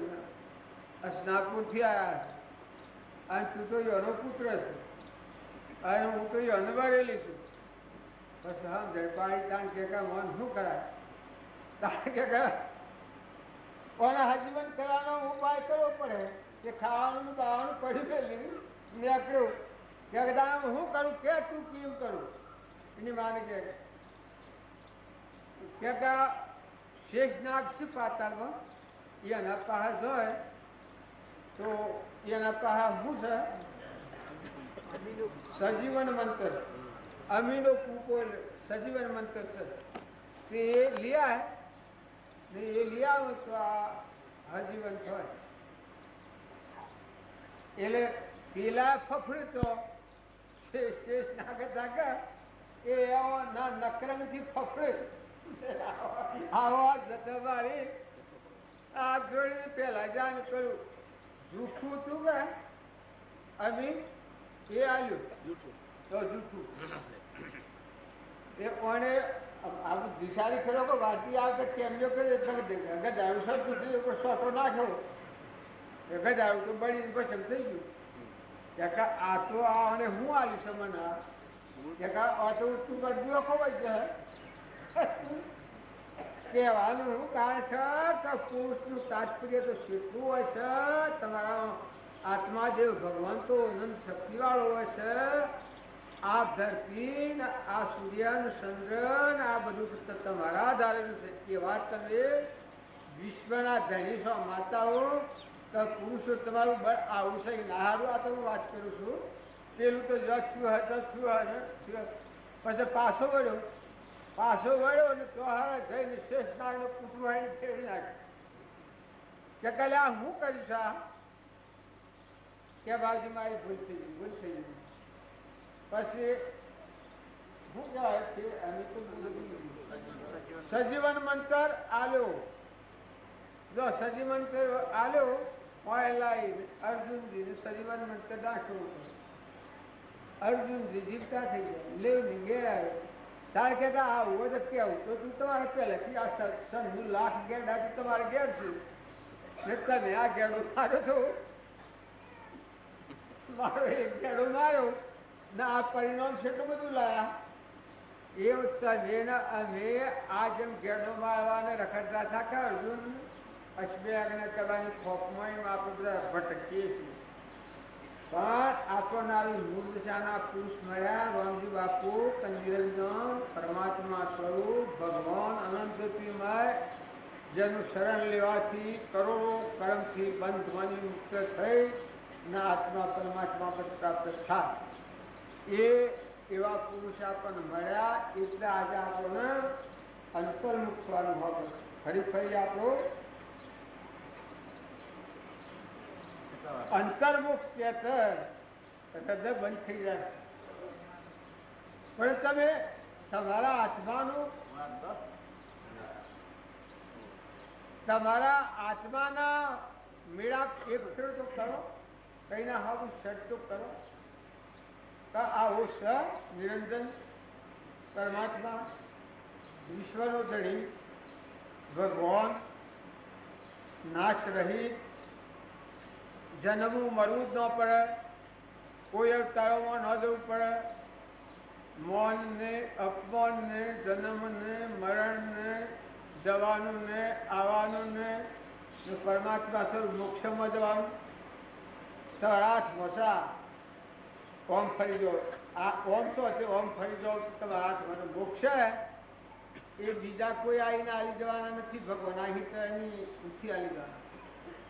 સ્નાપુરથી આવ્યા અને તું તો એનો પુત્ર છે અને હું તો એને ભરેલી છું. પછી હમ ઝડપાડી તાન કે મન શું કરાય કે કોને આજીવન કરવાનો ઉપાય કરવો પડે કે ખાવાનું બાવાનું પડી ગયેલું નીકળ્યું કે હું કરું કે તું કેમ કરું એની માને કે શેષનાગ છે પાતાળમાં એના પાસે જોય તો એના પાસે શું છે સજીવન મંત્ર અમીનો કૂપો સજીવન મંત્ર છે તે એ લિયા ને એ લિયા તો આ આજીવન થાય એટલે પેલા ફફડે તો શેષ નાગ એ ના નકરંગથી ફફડે આવા જતા મારી આ જોડીને પેલા જાણ કર્યું જૂઠું તું કે અમી એ આલ્યું તો જૂઠું એ કોણે આવું દિશારી ખરો કે વાંચી આવતા કેમ જો કરે એટલે ગદારું સબ તૂટી ઉપર સોટો નાખ્યો એ ગદારું તો બળીને પછી થઈ ગયું કે આ તો આ અને હું આલ્યું છે મને કે આ તો તું કરજો ખવાય છે કહેવાનું શું કારણ છે કે પુરુષનું તાત્પર્ય તો શીખવું હોય છે તમારા આત્મા દેવ ભગવાન તો અનંત શક્તિવાળો હોય છે આ ધરતી ને આ સૂર્ય ને ચંદ્ર ને આ બધું તમારા ધારેલું છે એ વાત તમે વિશ્વના ધણી છો માતાઓ તો પુરુષો તમારું આવું છે નાહારું આ તો હું વાત કરું છું પેલું તો જ થયું પછી પાછો વળ્યો ને તો હારે જઈને શેષ નાગને પૂછવા એને ફેરવી નાખ્યું કે કાલે આ હું કરીશ આ કે બાજુ મારી ભૂલ થઈ ગઈ પછી શું કહેવાય કે અમે તો સજીવન મંત્ર આલ્યો જો સજીવન મંત્ર આલ્યો લાઈને અર્જુનજીને સજીવન મંત્ર નાખ્યો અર્જુનજી જીવતા થઈ ગયા લઈને ગયા તાર કહેતા આવું હોય તો કેવું તો તું તમારે પહેલેથી આ સન લાખ ગેડા તો તમારે ઘેર છે ને તમે આ ગેડો મારો તો મારો એક ગેડો માર્યો ને આ પરિણામ છે એટલું બધું લાયા એ તમે અમે આ જેમ ગેડો મારવાને રખડતા હતા કે અર્જુન અશ્વયાગને કરવાની ખોફમાં આપણે બધા ભટકીએ છીએ પણ આપણને આવી મૂર્દશાના પુરુષ મળ્યા રામજી બાપુ કંદિરંજન પરમાત્મા સ્વરૂપ ભગવાન અનંતમય જેનું શરણ લેવાથી કરોડો કર્મથી બંધવાની મુક્ત થઈ ને આત્મા પરમાત્મા પદ પ્રાપ્ત થાય એવા પુરુષ આપણને મળ્યા એટલે આજે આપણને અંતર્મુખ થવાનું હોય ફરી આપણો અંતર્મુખ હૃદય બંધ થઈ જાય પણ તમે તમારા આત્માના મેળાપ એક ફેર તો કરો કઈ ના હાવું શર્ટ તો કરો આવો સ નિરંજન પરમાત્મા વિશ્વનો ધણી ભગવાન નાશ રહિત જન્મવું મરવું જ ન પડે કોઈ અવતારોમાં ન જવું પડે મૌનને અપમાનને જન્મને મરણને જવાનું ને આવવાનું ને પરમાત્મા સ્વરૂપ મોક્ષમાં જવાનું તમારા મોસા ઓમ ફરી જાઓ આ ઓમ શું છે ઓમ ફરી જાઓ તમારા હાથમાં મોક્ષ એ બીજા કોઈ આવીને આવી જવાના નથી ભગવાન અહીં તો એની નથી આવી જવાના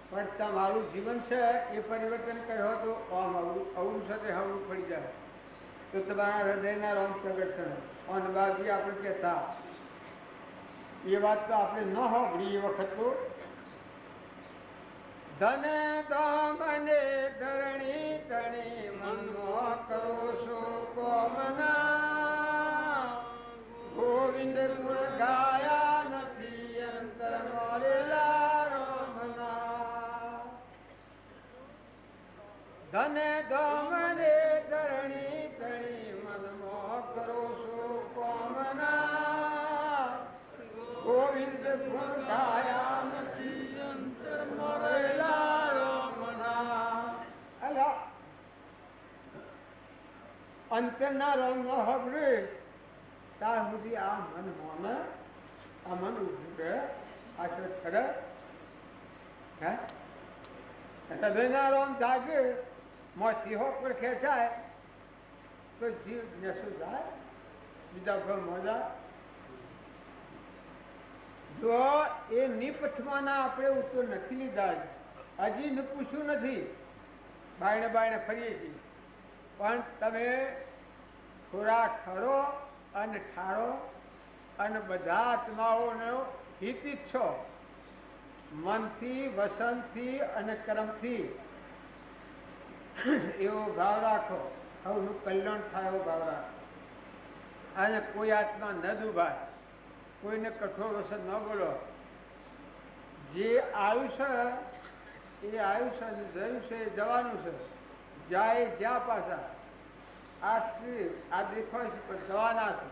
પણ તમારું જીવન છે એ પરિવર્તન કર્યો તો આમ અવરું સાથે હવરું પડી જાય તો તમારા હૃદયના રામ પ્રગટ થયો અને બાજી આપણે કહેતા એ વાત તો આપણે ન સાંભળી એ વખત તો ધન મને ધરણી તણી મનમાં કરો છો કોમના ગોવિંદ ગુણ ગાયા નથી અંતર મારેલા રામના ધન મને ધરણી તણી મનમાં કરો છો કોમના ગોવિંદ ગુણ ગાયા નથી અંતર મારેલા રામના અલા અંતરના રામ ન હબરે ત્યાર સુધી આ મન મોને આ મન કે આશ્રત કરે હે એટલે બેનારો આમ જાગે મોથી હો પર ખેંચાય તો જીવ નેસો જાય બીજા ઘર મજા જો એ નિપથમાંના આપણે ઉત્તર નથી લીધા હજી ને પૂછ્યું નથી બાયણે બાયણે ફરીએ છીએ પણ તમે થોડા ઠરો અને ઠારો અને બધા આત્માઓનો હિત ઈચ્છો મનથી વસનથી અને કર્મથી એવો ભાવ રાખો સૌનું કલ્યાણ થાય એવો ભાવ રાખો અને કોઈ આત્મા ન દુભાય કોઈને કઠોર વસન ન બોલો જે આયુષ્ય એ આયુષ્ય જયું છે એ જવાનું છે જાય જ્યાં પાછા આ શ્રી આ દેખાય છે પણ જવાના છે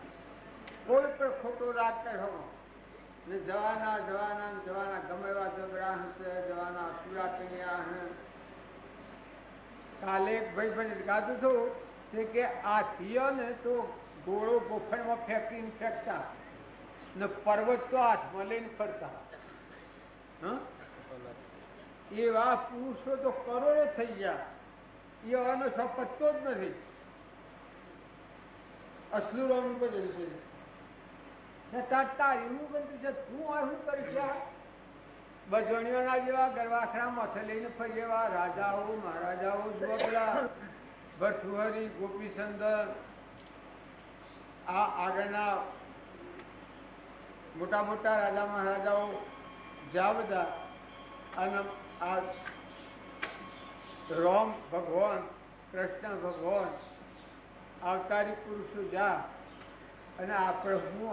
કોઈ પણ ખોટો રાગ કર્યો ને જવાના જવાના જવાના ગમે એવા જબરા હશે જવાના સુરાતણિયા હે કાલે એક ભાઈ ભાઈ ગાતું હતું તે કે આ થયો ને તો ગોળો ગોફણમાં ફેંકીને ફેંકતા ને પર્વત તો હાથમાં લઈને ફરતા એવા પુરુષો તો કરોડો થઈ ગયા એવાનો પત્તો જ નથી અસલુરોનું બદલ છે તારીનું બદલ છે તું આ શું કરીશ બજોણીઓના જેવા ગરવાખડા માથે લઈને ફરી એવા રાજાઓ મહારાજાઓ જોગલા ભરથુહરી ગોપીચંદર આ આગળના મોટા મોટા રાજા મહારાજાઓ જ્યાં બધા અને આ રામ ભગવાન કૃષ્ણ ભગવાન અવતારી પુરુષો જા અને આપણે હું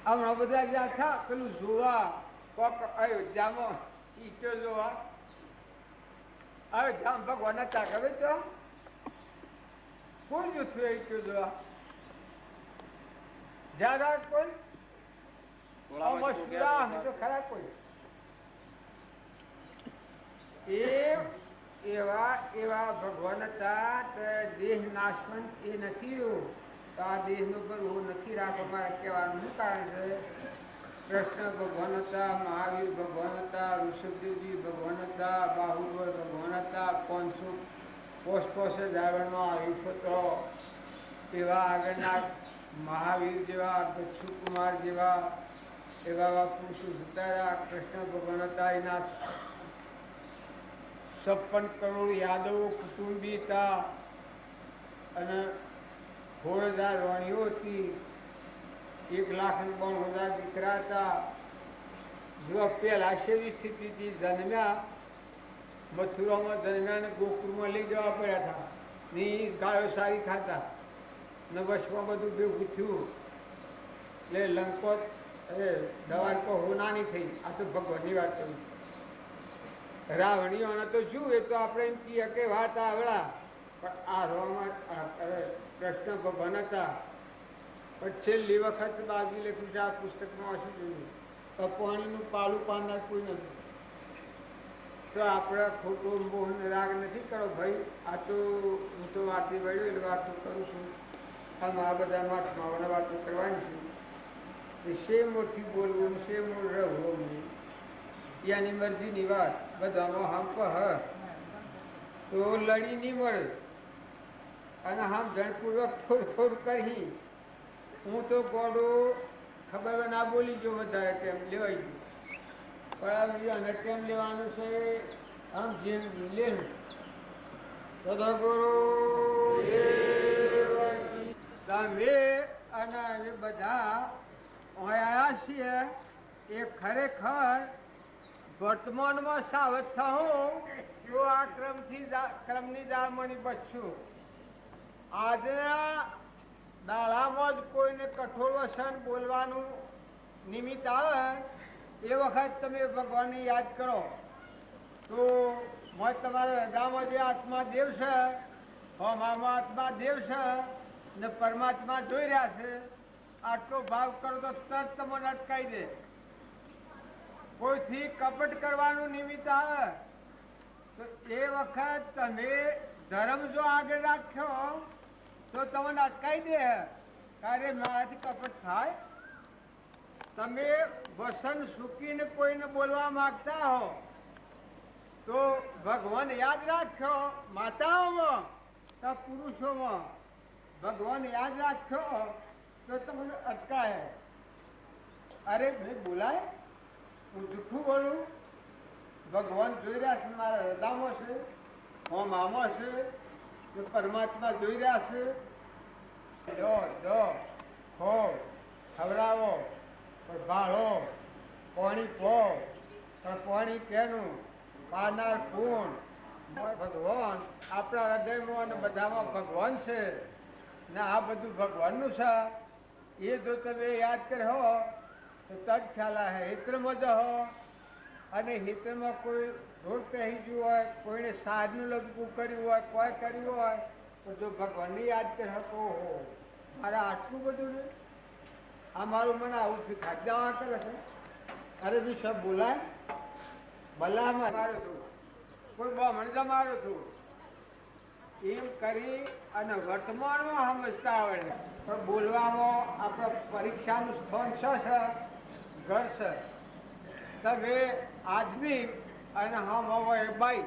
હમણાં બધા જ્યાં થા પેલું જોવા કોક અયોધ્યામાં ઈટો જોવા અયોધ્યામાં ભગવાન હતા ખબર છો કોણ જૂથું ઈટો જોવા જ્યાં કોઈ તો ખરા કોઈ એવા એવા ભગવાન હતા દેહ નાશવંત એ નથી તો આ દેહનું કરવું નથી રાખવા મારે કહેવાનું શું કારણ છે કૃષ્ણ ભગવાન હતા મહાવીર ભગવાન હતા ઋષભદેવજી ભગવાન હતા બાહુબળ ભગવાન હતા 500 આયુષ્ય હતો એવા આગળના મહાવીર જેવા ગચ્છુકુમાર જેવા એવા પુરુષો હતા કૃષ્ણ ભગવાન હતા એના 56 કરોડ યાદવો કુટુંબી હતા અને 16,000 વાણીઓ હતી 1,92,000 દીકરા હતા જો પહેલા શેવી સ્થિતિથી જન્મ્યા મથુરામાં જન્મ્યા ને ગોકુળમાં લઈ જવા પડ્યા હતા ની ગાયો સારી ખાતા ને વશમાં બધું ભેગું થયું એટલે લંકો દવારકો હોનાની થઈ આ તો ભગવાનની વાત કરી રાવણીઓને તો શું એ તો આપણે એમ કહીએ કે વાત આવડા પણ આ રોમાં કૃષ્ણ ભગવાન હતા પણ છેલ્લી વખત બાજી લખ્યું છે આ પુસ્તકમાં વાંચી જોયું પાણીનું પાલું પાનાર કોઈ નથી તો આપણે ખોટો મોહ રાગ નથી કરો ભાઈ આ તો હું તો વાતી વળ્યો એટલે વાતો કરું છું આમ આ બધા મહાત્માઓને વાતો કરવાની છે શેમોથી બોલવું શેમો રહેવું યાની મરજીની વાત બધામાં હમ હ તો લડી નહીં મળે અને હમ જણપૂર્વક થોડું થોડું કરી હું તો ગોડો ખબર ના બોલી ગયો વધારે ટાઈમ લેવાઈ ગયું પણ અને ટાઈમ લેવાનું છે આમ જેમ લે સદગુરુ તમે અને અમે બધા આવ્યા છીએ એ ખરેખર વર્તમાનમાં સાવધ થવું તો આ ક્રમની દાળમણી બચશું આજના દાડામાં જ કોઈને કઠોર વસન બોલવાનું નિમિત્ત આવે એ વખત તમે ભગવાનને યાદ કરો તો તમારા હૃદયમાં જે આત્મા દેવ છે હવામાં આત્મા દેવ છે ને પરમાત્મા જોઈ રહ્યા છે આટલો ભાવ કરો તો તરત તમને અટકાઈ દે કોઈથી કપટ કરવાનું નિમિત્ત આવે તો એ વખત તમે ધર્મ જો આગળ રાખ્યો તો તમને અટકાઈ દે કાર્ય મારાથી કપટ થાય તમે વસન સૂકીને કોઈને બોલવા માંગતા હો તો ભગવાન યાદ રાખજો. માતાઓમાં તો પુરુષોમાં ભગવાન યાદ રાખજો તો તમને અટકાય. અરે ભાઈ બોલાય, હું જૂઠું બોલું? ભગવાન જોઈ રહ્યા છે, મારા હૃદયમાં છે, હું મામા છે, તો પરમાત્મા જોઈ રહ્યા છે. જો હો ખવડાવો, ભાળો, પાણી પો, પણ પાણી કેનું? પાનાર કોણ? ભગવાન. આપણા હૃદયમાં અને બધામાં ભગવાન છે ને આ બધું ભગવાનનું છે. એ જો તમે યાદ કર્યો તો તજ ખ્યાલ આવે. હિત્રમાં જહો અને હિત્રમાં કોઈ રોડ પહેરી ગયું હોય, કોઈને સારનું લગવું કર્યું હોય, કોઈ કર્યું હોય તો જો ભગવાનને યાદ કર્યો તો મારે આટલું બધું ને આ મારું મને આવું થયું ખાદ્યા કરે છે. અરે બી સબ બોલાય ભલામાં મારું છું, કોઈ બ્રાહ્મણ જમારું છું એમ કરી અને વર્તમાનમાં સમજતા આવડે, પણ બોલવામાં આપણે પરીક્ષાનું સ્થાન છે, ઘર છે. તમે આદમી અને હમ હવે બાઈ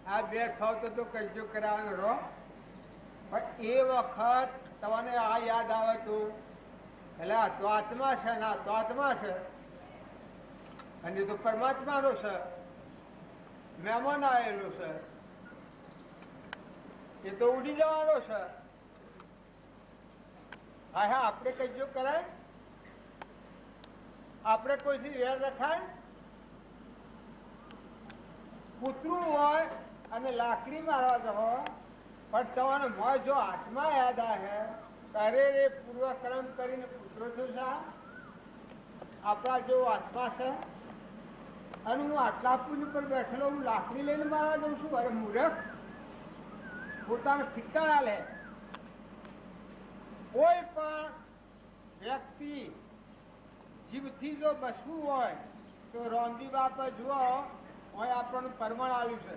આ બે ખાવ તો કજુ કરાવવાનું રહો. પણ એ વખત તમને આ યાદ આવે તું એટલે આ તો આત્મા છે ને આ તો આત્મા છે અને તો પરમાત્માનો છે, મહેમાન આવેલો છે, એ તો ઉડી જવાનો છે. હા હા, આપણે કજુ કરાય? આપણે કોઈથી વેર રખાય? કૂતરું હોય અને લાકડી મારવા જવો પણ તમારો મોય જો આત્મા યાદ આવે ત્યારે એ પૂર્વકર્મ કરીને કૂતરો થયું છે. આપણા જેવો આત્મા છે અને હું આટલા પુંજ પર બેઠેલો હું લાકડી લઈને મારવા જઉં છું? અરે મૂર્ખ, પોતાને ફિટકા લે. કોઈ પણ વ્યક્તિ જીવથી જો બસવું હોય તો રોંદી બાપા જુઓ હોય આપણને પરમાણ આવ્યું છે.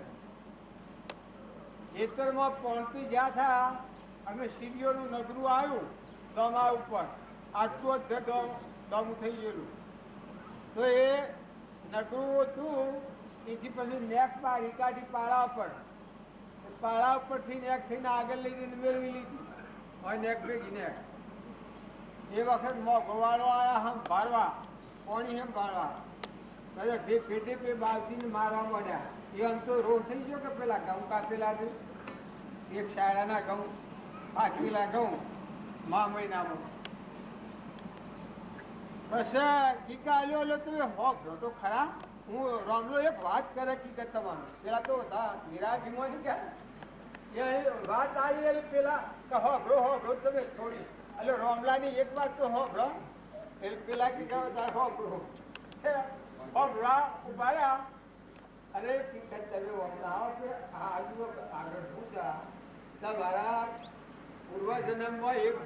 ખેતરમાં પહોંચતી જ્યાં થા અને સીડીઓનું નગરું આવ્યું દમા ઉપર, આટલું જ દમું થઈ ગયેલું. તો એ નગરું હતું એથી પછી નેક પાડી કાઢી પાળા ઉપર, પાળા ઉપરથી નેક થઈને આગળ લઈ જઈને મેળવી લીધી હોય નેક ભેગી નેક. એ વખત મોઘવાળો આવ્યા હમ ભાળવા, પાણી હમ ભાળવા પેટે પે બાવતીને મારવા માંડ્યા. એ અંતો રોગ થઈ ગયો કે પેલા ઘઉં કાપેલા છે, એક શાળાના ઘઉં પાછીલા ઘઉં મહિનામાં. પછી કીકા આલ્યો તમે હોભળો તો ખરા. હું રામલો એક વાત કરે કીકત તમારું પેલા તો નિરાજીમાં ક્યાં એ વાત આવી પેલા કે હોભળો તમે થોડી એટલે રોમલાની એક વાત તો હોભળો. પેલા કીધા હોભળો હોભળા ઉભા અરે કીકત તમે વખતાવો કે આજુ આગળ પૂછા તમારા પૂર્વજન્મમાં એક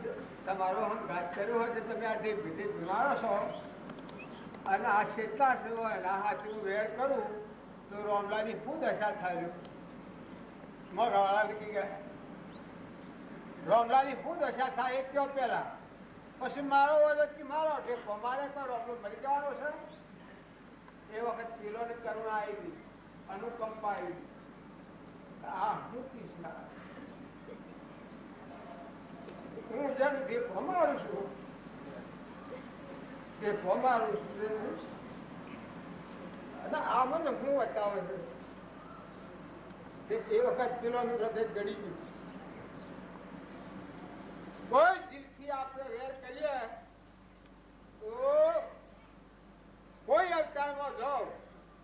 તમારો ઘાત કર્યો હોય તો તમે આજે બીમારો છો અને આ કેટલા છો અને આ હાથનું વેર કરું તો રોમલાની શું દશા થયું? મગવાળા લખી ગયા રોમલાની શું દશા થાય એ કયો પેલા, પછી મારો હોય કે મારો ટેકો મારે કરો રોમલો મરી જવાનો છે. એ વખત પેલોને કરુણા આવી, અનુકંપા આવી. આ હું કૃષ્ણ હું જેમ ભેખો મારું છું અને આ મને હું બતાવે છે એ વખત પેલોનું હૃદય ગળી ગયું. કોઈ દિલથી આપણે વેર કરીએ તો કોઈ અવતારમાં જાઓ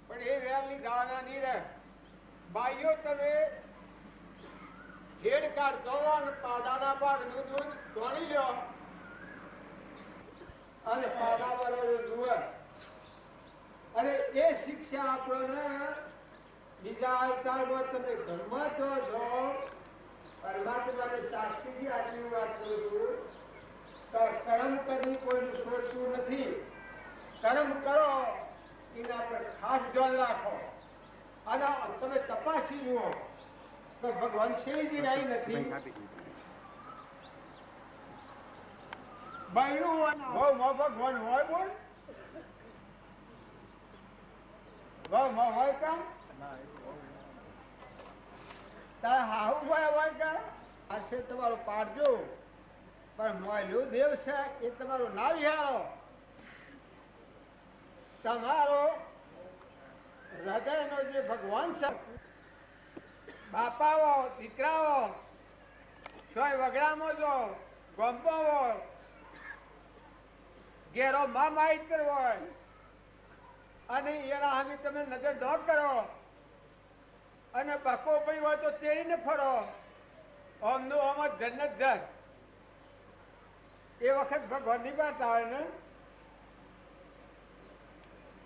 પણ એ વેરની ગાળાના નહીં રહે. બાઈઓ તમે ખેડ કાઢતો અને પાડાના પાડનું દૂધ ધોણી લો અને પાડા વાળું દૂધ અને એ શિક્ષા આપણને બીજા અવતારમાં તમે ઘરમાં તો જો પરમાત્માને સાક્ષીથી આટલી વાત કરું છું તો કર્મ કરી કોઈનું છોડતું નથી. કર્મ કરો એના પર ખાસ ધ્યાન રાખો અને તમે તપાસી જુઓ તો ભગવાન શેરીજી રહી નથી. બહેરું ભગવાન હોય બોલ ભાવમાં હોય કામ તારે હાહુ ભાઈ હોય કામ આ છે તમારું પાડજો પણ મોયલું દેવ છે એ તમારું ના વિહારો તમારો હૃદયનો જે ભગવાન છે બાપાઓ દીકરાઓ સોય વગડામાં જો ગોમ્બો હોય ઘેરો માઇત્ર હોય અને એના સામે તમે નજર ઢોક કરો અને બકો ભાઈ હોય તો ચેરીને ફરો ઓમનું ઓમ જન્નત જન એ વખત ભગવાન ની વાત આવે ને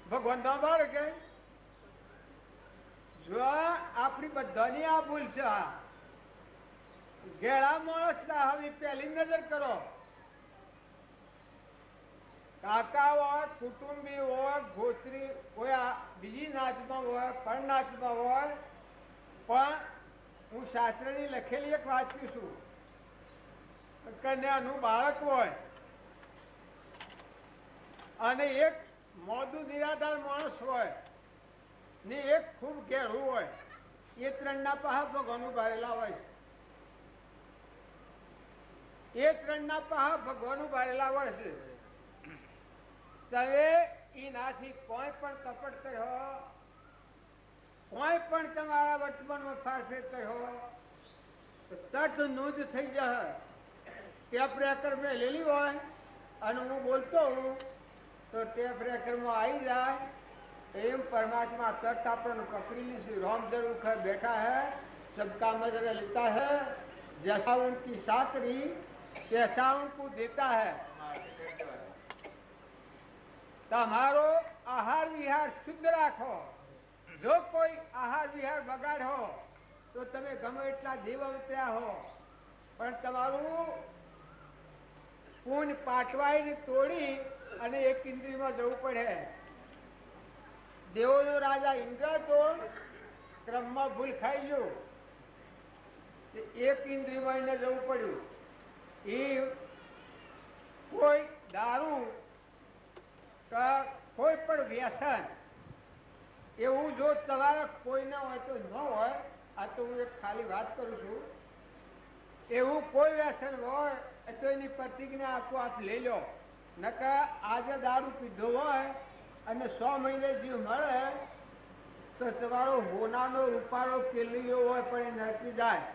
ભગવાન ના બાળક કે જો આપણી બધાની આ ભૂલ છે ગેળા માણસ ના હવે પહેલી નજર કરો કાકા હોય કુટુંબી હોય ગોત્રી હોય બીજી નાચમાં હોય પણ નાચમાં હોય પણ હું શાસ્ત્રની લખેલી એક વાંચ્યું છું કન્યાનું બાળક હોય અને એક મોદું નિરાધાર માણસ હોય ને એક ખૂબ ઘેરું હોય એ ત્રણના પાહા ભગવાન ભરેલા હોય એ ત્રણના પાહા ભગવાન ભરેલા હોય છે તમે એનાથી કોઈ પણ કપટ કર્યો કોઈ પણ તમારા વર્તમાનમાં ફારફેર કર્યો તો તટ નોંધ થઈ જાય ટેપ રેકર મેં લેલી હોય અને હું બોલતો હું તો ટેપ રેકરમાં આવી જાય એમ परमात्मा तट अपन पकड़ी ली श्री राम जरूर खर बैठा है सबका मदद लेता है जैसा उनकी साकरी तैसा उनको देता है તમારો આહાર વિહાર શુદ્ધ રાખો જો કોઈ આહાર વિહાર બગાડો તો તમે ગમે એટલા દેવ અવતર્યા હો પણ તમારું પૂન પાટવાઈને તોડી અને એક ઇન્દ્રિયમાં જવું પડે દેવોનો રાજા ઇન્દ્ર તો ક્રમમાં ભૂલ ખાઈ ગયો એક ઇન્દ્રિયમાં એને જવું પડ્યું એ કોઈ દારૂ કોઈ પણ વ્યસન એવું જો તમારા કોઈ ના હોય તો ન હોય આ તો હું એક ખાલી વાત કરું છું એવું કોઈ વ્યસન હોય તો એની પ્રતિજ્ઞા આપોઆપ લઈ લો નકર આજે દારૂ પીધો હોય અને 100 મહિને જીવ મળે તો તમારો હોનાનો રૂપારો કેલીઓ હોય પણ એ નરકી જાય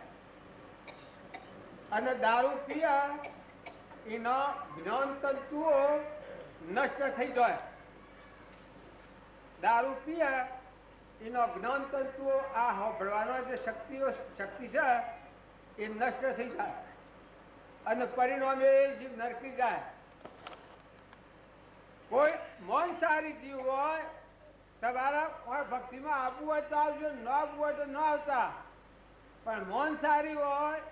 અને દારૂ પીયા એના જ્ઞાન તંતુઓ નષ્ટ થઈ જાય દારૂ પીએ એનો જ્ઞાન તંતુઓ આ સાંભળવાનો જે શક્તિ છે એ નષ્ટ થઈ જાય અને પરિણામે એ જીવ નરકી જાય કોઈ મૌનસારી જીવ હોય તમારા કોઈ ભક્તિમાં આવવું હોય તો આવજો ન આવવું હોય તો ન આવતા પણ મૌનસારી હોય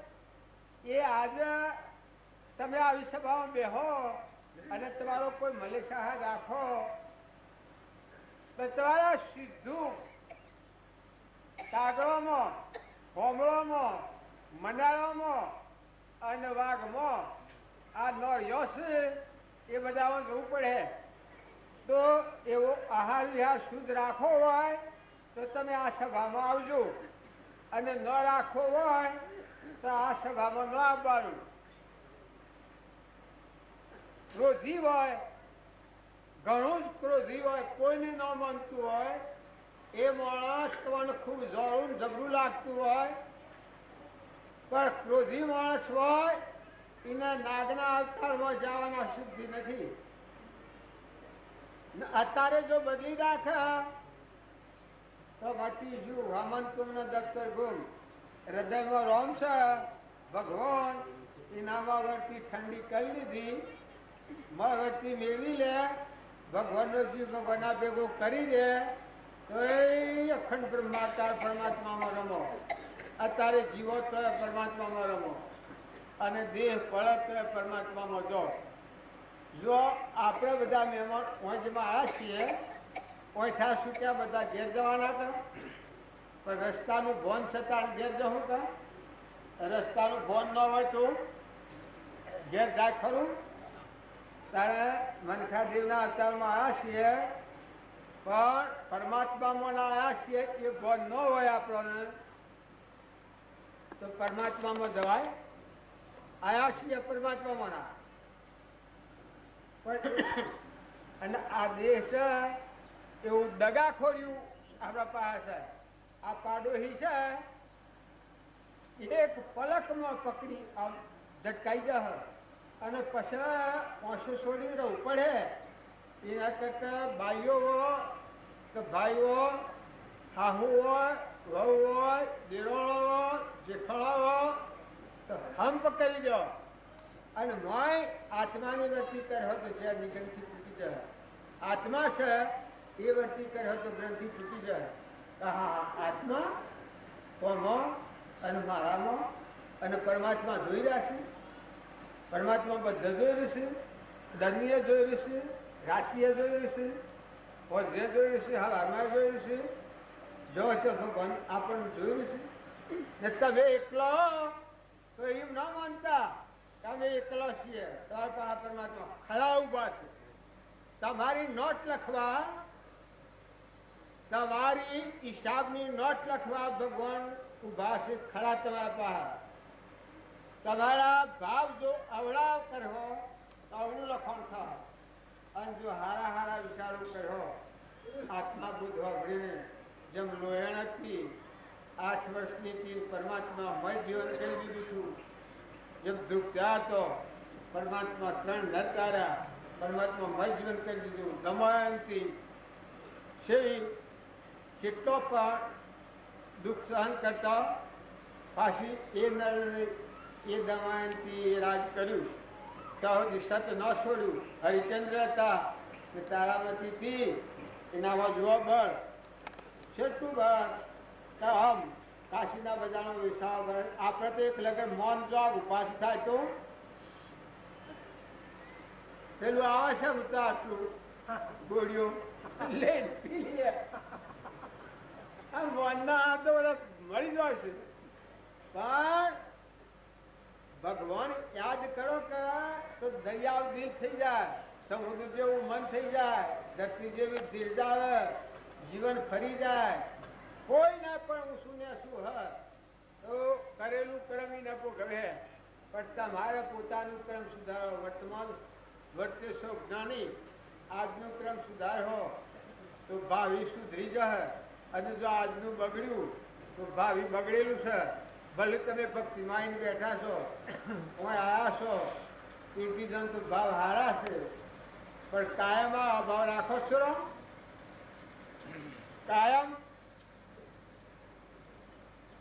એ આજે તમે આવી સભામાં બેહો અને તમારો કોઈ મલેશાહ રાખો તો તમારા સીધું કાગળોમાં હોમળોમાં મંડાળોમાં અને વાઘમાં આ નળિયો છે એ બધામાં જવું પડે તો એવો આહાર વિહાર શુદ્ધ રાખવો હોય તો તમે આ સભામાં આવજો અને ન રાખવો હોય તો આ સભામાં ન આવવાનું ક્રોધી હોય ઘણું જ ક્રોધી હોય કોઈને ન માનતું હોય એ માણસ તમને ખૂબ જોરું જબરું લાગતું હોય પણ ક્રોધી માણસ હોય એના નાગના અવતારમાં જવાના શુદ્ધિ નથી અત્યારે જો બદલી રાખે તો મટી જુ હમંતુમના દફતર ગુમ હૃદયમાં રોમ છે ભગવાન એનામાં વળતી ઠંડી કરી લીધી મહવર્તી મેળવી લે ભગવાનનો જીવ ભગવાનના ભેગો કરી દે તો એ અખંડ બ્રહ્માકાર પરમાત્મામાં રમો અત્યારે જીવો તો પરમાત્મામાં રમો અને દેહ પડે તો પરમાત્મામાં જો આપણે બધા મહેમાન ઓંજમાં આવ્યા છીએ ઓંઠા છૂટ્યા બધા ઘેર જવાના હતા પણ રસ્તાનું ભોન છતાં ઘેર જવું કા રસ્તાનું ભોન ન હોય તો ઘેર જાય ખરું તારે મનખાદેવના અવતારમાં આવ્યા છીએ પણ પરમાત્મામાં આવ્યા છીએ એ ભાન ન હોય આપણને તો પરમાત્મામાં જવાય. આવ્યા છીએ પરમાત્મામાં ના અને આ દેશ એવું દગાખોર્યું આપણા પાસે આ પાડોશી છે એક પલકમાં પકડી ઝટકાઈ જશે અને પછી ઓછું છોડી રહેવું પડે. એના કરતા ભાઈઓ કે ભાઈઓ હાહુ હોય વહુ હોય દેરોળો હોય જેઠાળો તો હંપ કરી દો અને મોય આત્માની વર્તી કર્યો તો જ્યાં ગ્રંથિ તૂટી જાય. આત્મા છે એ વર્તી કર્યો તો ગ્રંથિ તૂટી જાય. હા આત્મા કોમાં અને મારામાં અને પરમાત્મા જોઈ રહ્યા છે. પરમાત્મા બધા જોઈ રહેશે, દરમીએ જોઈ રહેશે, રાત્રિએ જોઈ રહેશે, જે જોઈ રહેશે હવામાં જોઈ રહેશે. જો તો ભગવાન આપણને જોઈ રહેશે ને તમે એકલો તો એમ ના માનતા તમે એકલા છીએ. તમારા પરમાત્મા ખરા ઉભા છે. તમારી નોટ લખવા તમારી હિસાબની નોટ લખવા ભગવાન ઉભા છે ખરા તમારા પાસે. તમારા ભાવ જો અવળા કરો તો અવળું લખણ થાય અને જો હારા હારા વિચારો કરો આત્મા બુદ્ધ વાપરીને જેમ લોયણથી 8 વર્ષની પરમાત્મા મય જીવન કરી દીધું છું. જેમ દુઃખ હતો પરમાત્મા 3 નરતારા પરમાત્મા મય જીવન કરી દીધું. દમયંતી છે કેટલો પણ દુઃખ સહન કરતા પાછી એ નર એ દમયંતી એ રાજ કર્યું ત્યાં સત ન છોડ્યું. હરિચંદ્ર હતા કે તારામાંથી પી એનામાં જોવા બળ છેટું બળ આમ કાશીના બજારનો વિશાળ બળ. આપણે તો એક લગન મૌન જોગ ઉપાસ થાય તો પેલું આવે છે ઉતા આટલું ગોળીઓ લે પી લે મૌનના તો બધા મળી જાય છે. પણ ભગવાન યાદ કરો કે તો દરિયા દિલ થઈ જાય, સમુદ્ર જેવું મન થઈ જાય, ધરતી જેવી ધીરજાવે જીવન ફરી જાય. કોઈ ના પણ હું શું ને શું હ તો કરેલું કર્મ ન ભોગવે પણ તમારે પોતાનું કર્મ સુધારો. વર્તમાન વર્તે છો જ્ઞાની આજનું ક્રમ સુધારો તો ભાવિ સુધરી જશે. અને જો આજનું બગડ્યું તો ભાવિ બગડેલું છે. ભલે તમે ભક્તિ માઈને બેઠા છો કોઈ આવ્યા છો કીર્તિજન તો ભાવ હારા છે પણ કાયમ આ અભાવ રાખો છો. કાયમ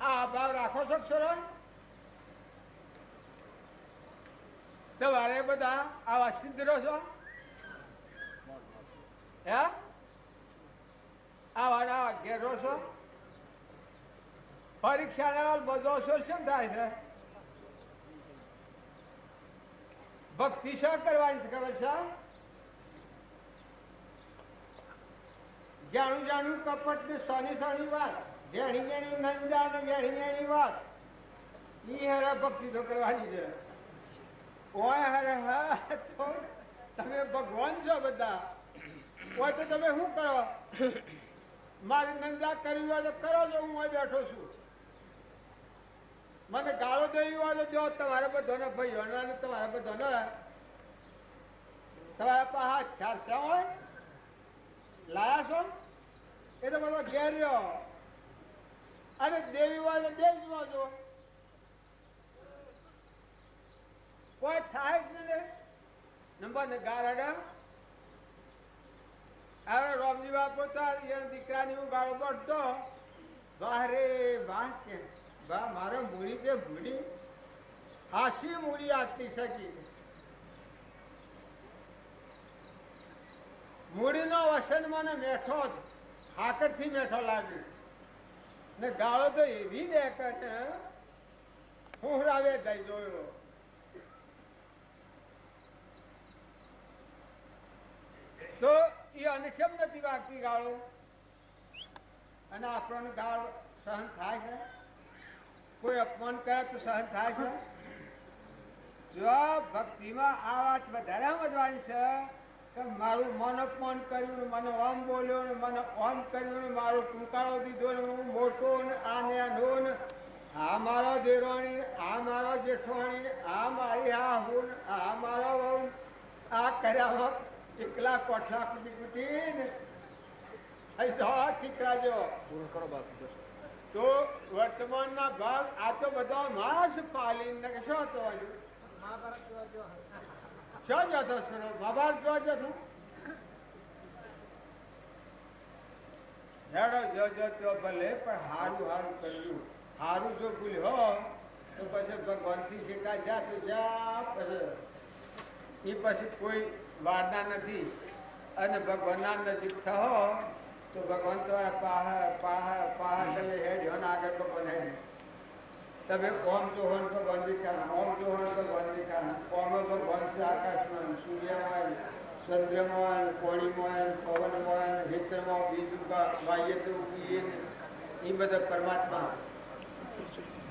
આ અભાવ રાખો છો ક્ષરો. તમારે બધા આવા સિદ્ધરો છો હે આવા ઘેરો છો. પરીક્ષા બધો શું થાય છે ભક્તિ શું કરવાની છે ખબર છે. જાણું જાણું કપટ ને સોની સોની વાત જેણી જેણી નંદા ને જેણી જેણી વાત એ હરે ભક્તિ તો કરવાની છે. ઓય હરે હા તો તમે ભગવાન છો બધા. ઓય તો તમે શું કરો મારી નંદા કરવી હોય તો કરો છો. હું અહીં બેઠો છું. મને ગાળો દેવી હોય તો જો તમારે બધાને ભાઈઓને તમારે બધાને તમારા પાસે છારસા હોય લાયા છો એ તો બધો ઘેર રહ્યો અને દેવી હોય તો દેશમાં જો કોઈ થાય જ નહીં. નંબર ને ગાળા હવે રોમજી બાપુ તો દીકરાની હું ગાળો પડતો વાહ રે વાહ કે વાહ મારો મૂડી તે ભૂડી હાસી મૂડી આપતી શકી. મૂડીનો વસન મને મેઠો જ હાકરથી મેઠો લાગ્યો ને ગાળો તો એવી દે કે હું રાવે દઈ જોયો. તો એ અનશમ નથી વાગતી ગાળો અને આપણને ગાળ સહન થાય છે. કોઈ અપમાન કરે તો સહન થાય છે. જો ભક્તિમાં આ વાત વધારે સમજવાની છે કે મારું મન અપમાન કર્યું ને મને ઓમ બોલ્યો ને મને ઓમ કર્યું ને મારો ટૂંકારો દીધો ને હું મોટો ને આ નેનો ને આ મારો દેરાણી ને આ મારો જેઠવાણી ને આ મારી હાહુ ને આ મારો વહુ આ કર્યા એકલા કોઠલા કુટી કુટી ને થઈ જાઓ ટીકડા જેવો તો વર્તમાનના ભાગ આ તો બધા માસ પાલીને શું હતો શું જતો સર મહાભારત જોવા જતું જો ભલે પણ હારું હારું કર્યું હારું જો ભૂલ્યો તો પછી ભગવાનથી શીખા જા તો જા પછી એ પછી કોઈ વારના નથી અને ભગવાનના નજીક થયો તો ભગવાન તમારા પાહા તમે હેડ હો આગળ ભગવાન હેડ તમે ઓમ જો હોન ભગવાન દિખાના ઓમ જો હોન ભગવાન દિખાના ઓમ ભગવાન છે આકાશમાં સૂર્યમાં ચંદ્રમાં કોણીમાં પવનમાં હિતરમાં બીજું વાય્ય તો ઉગીએ એ બધા પરમાત્મા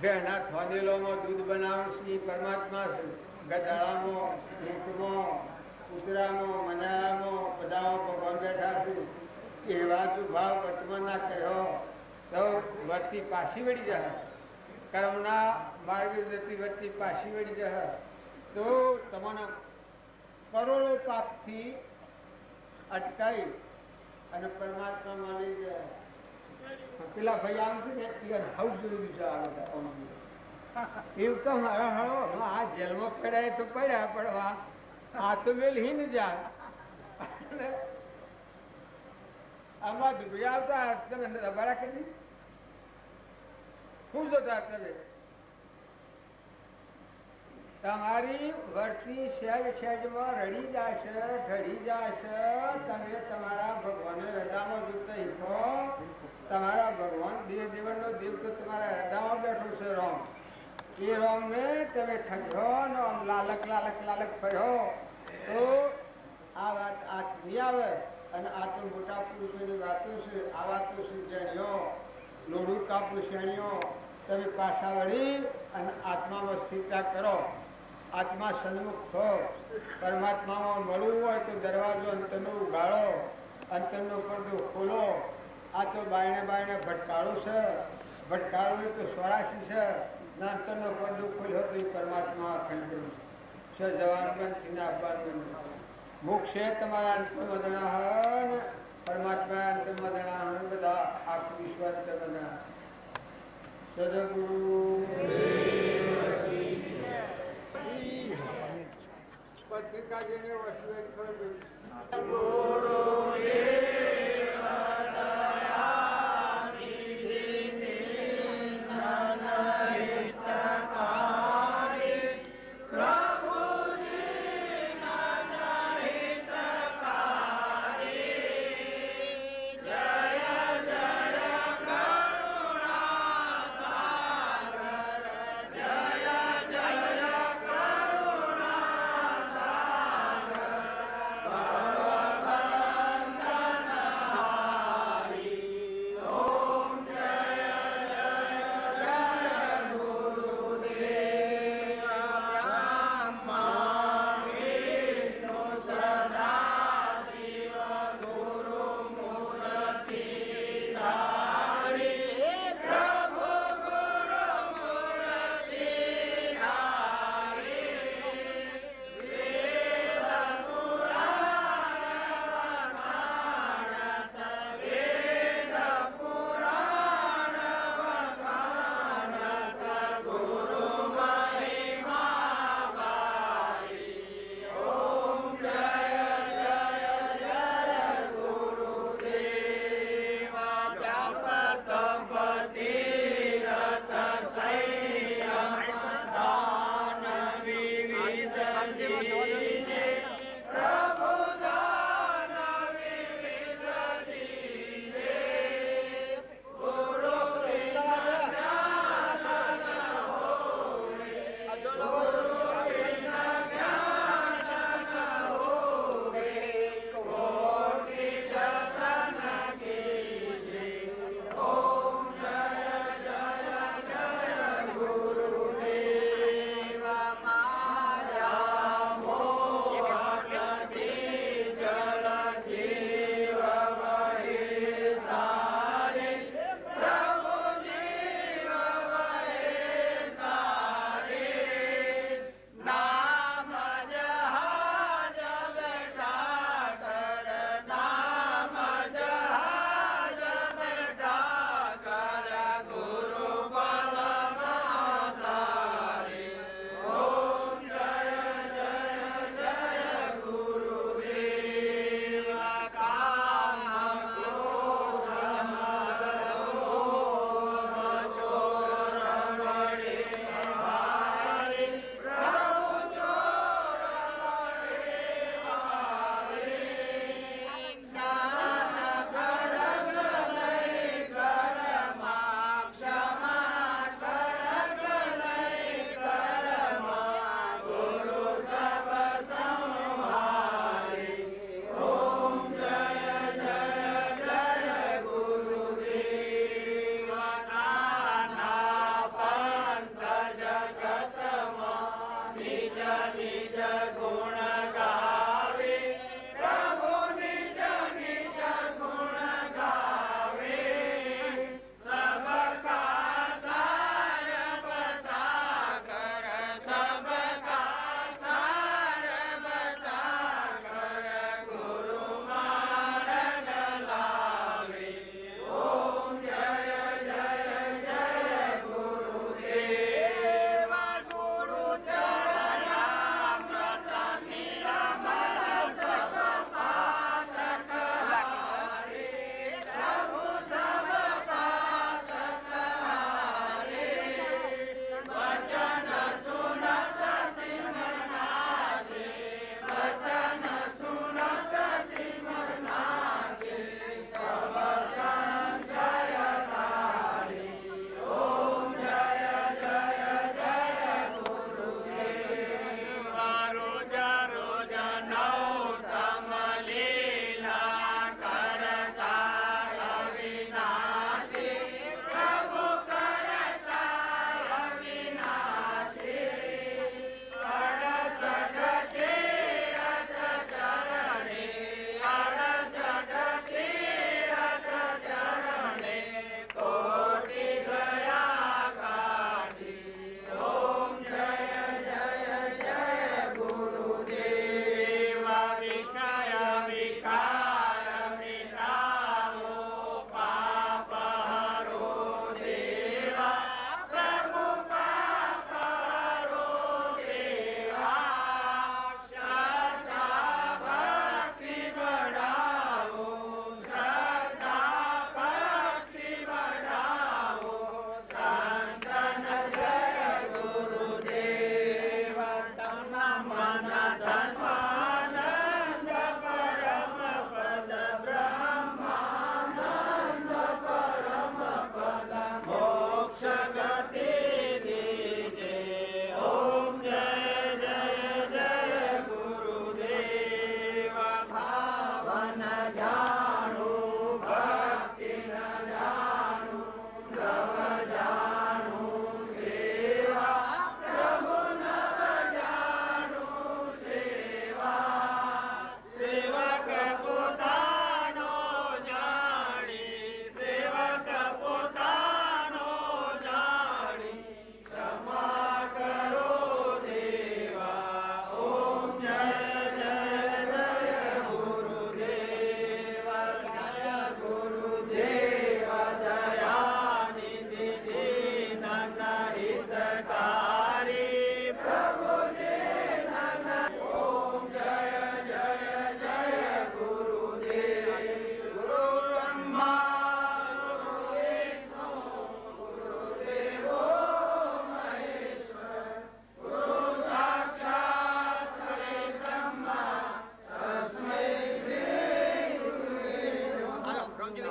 બેના થોનેલોમાં દૂધ બનાવે છે એ પરમાત્મા છે ગદાળામાં ઊંટમાં કૂતરામાં મનાળામાં બધામાં ભગવાન બેઠા છે એવા જો ભાવ વર્તમાનના કહ્યો તો વર્તી પાછી વળી જાય કર્મના માર્ગે જતી વર્તી પાછી વળી જાય તો તમારા કરોડો પાપથી અટકાઈ અને પરમાત્મામાં લઈ જાય પેલા ભાઈ આમ છે ને હાઉસ જોયું છે આ બધા એવું તો મારા હળો આ જેલમાં પડ્યા તો પડ્યા પડવા આ તો વેલ હિન જાય આમાં દુબઈ આવતા તમે દબાડા કરી શું જોતા તમે તમારી વર્તી સહેજ સહેજમાં રડી જશે ઢળી જશે તમે તમારા ભગવાનને હૃદયમાં જોતા હિખો તમારા ભગવાન દેવ દેવનનો દેવ તો તમારા હૃદયમાં બેઠો છે રામ એ રામને તમે ઠગ્યો ને આમ લાલક લાલક લાલક ફર્યો તો આ વાત આ નહીં આવે અને આ તો મોટા પુરુષોની વાતો છે આ વાતો છે જાણ્યો લોઢું કાપું શ્રેણીઓ તમે પાછા વળી અને આત્મામાં સ્થિરતા કરો આત્મા સન્મુખ થો પરમાત્મામાં મળવું હોય તો દરવાજો અંતરનો ઉગાડો અંતરનો પડદો ખોલો આ તો બાયણે બાયણે ભટકાળો છે ભટકાળો એ તો 84 છે ના અંતરનો પડદો ખોલ્યો તો એ પરમાત્મા અખંડ છે જવાનું બંધ આપવાનું મોક્ષે તમારા અંતરમાં જણાહન પરમાત્મા અંતરમાં જણાહન બધા આખું વિશ્વ અંતરમાં જણાહન સદગુરુ પત્રિકા જેને વસવેટ કર્યું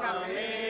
અમે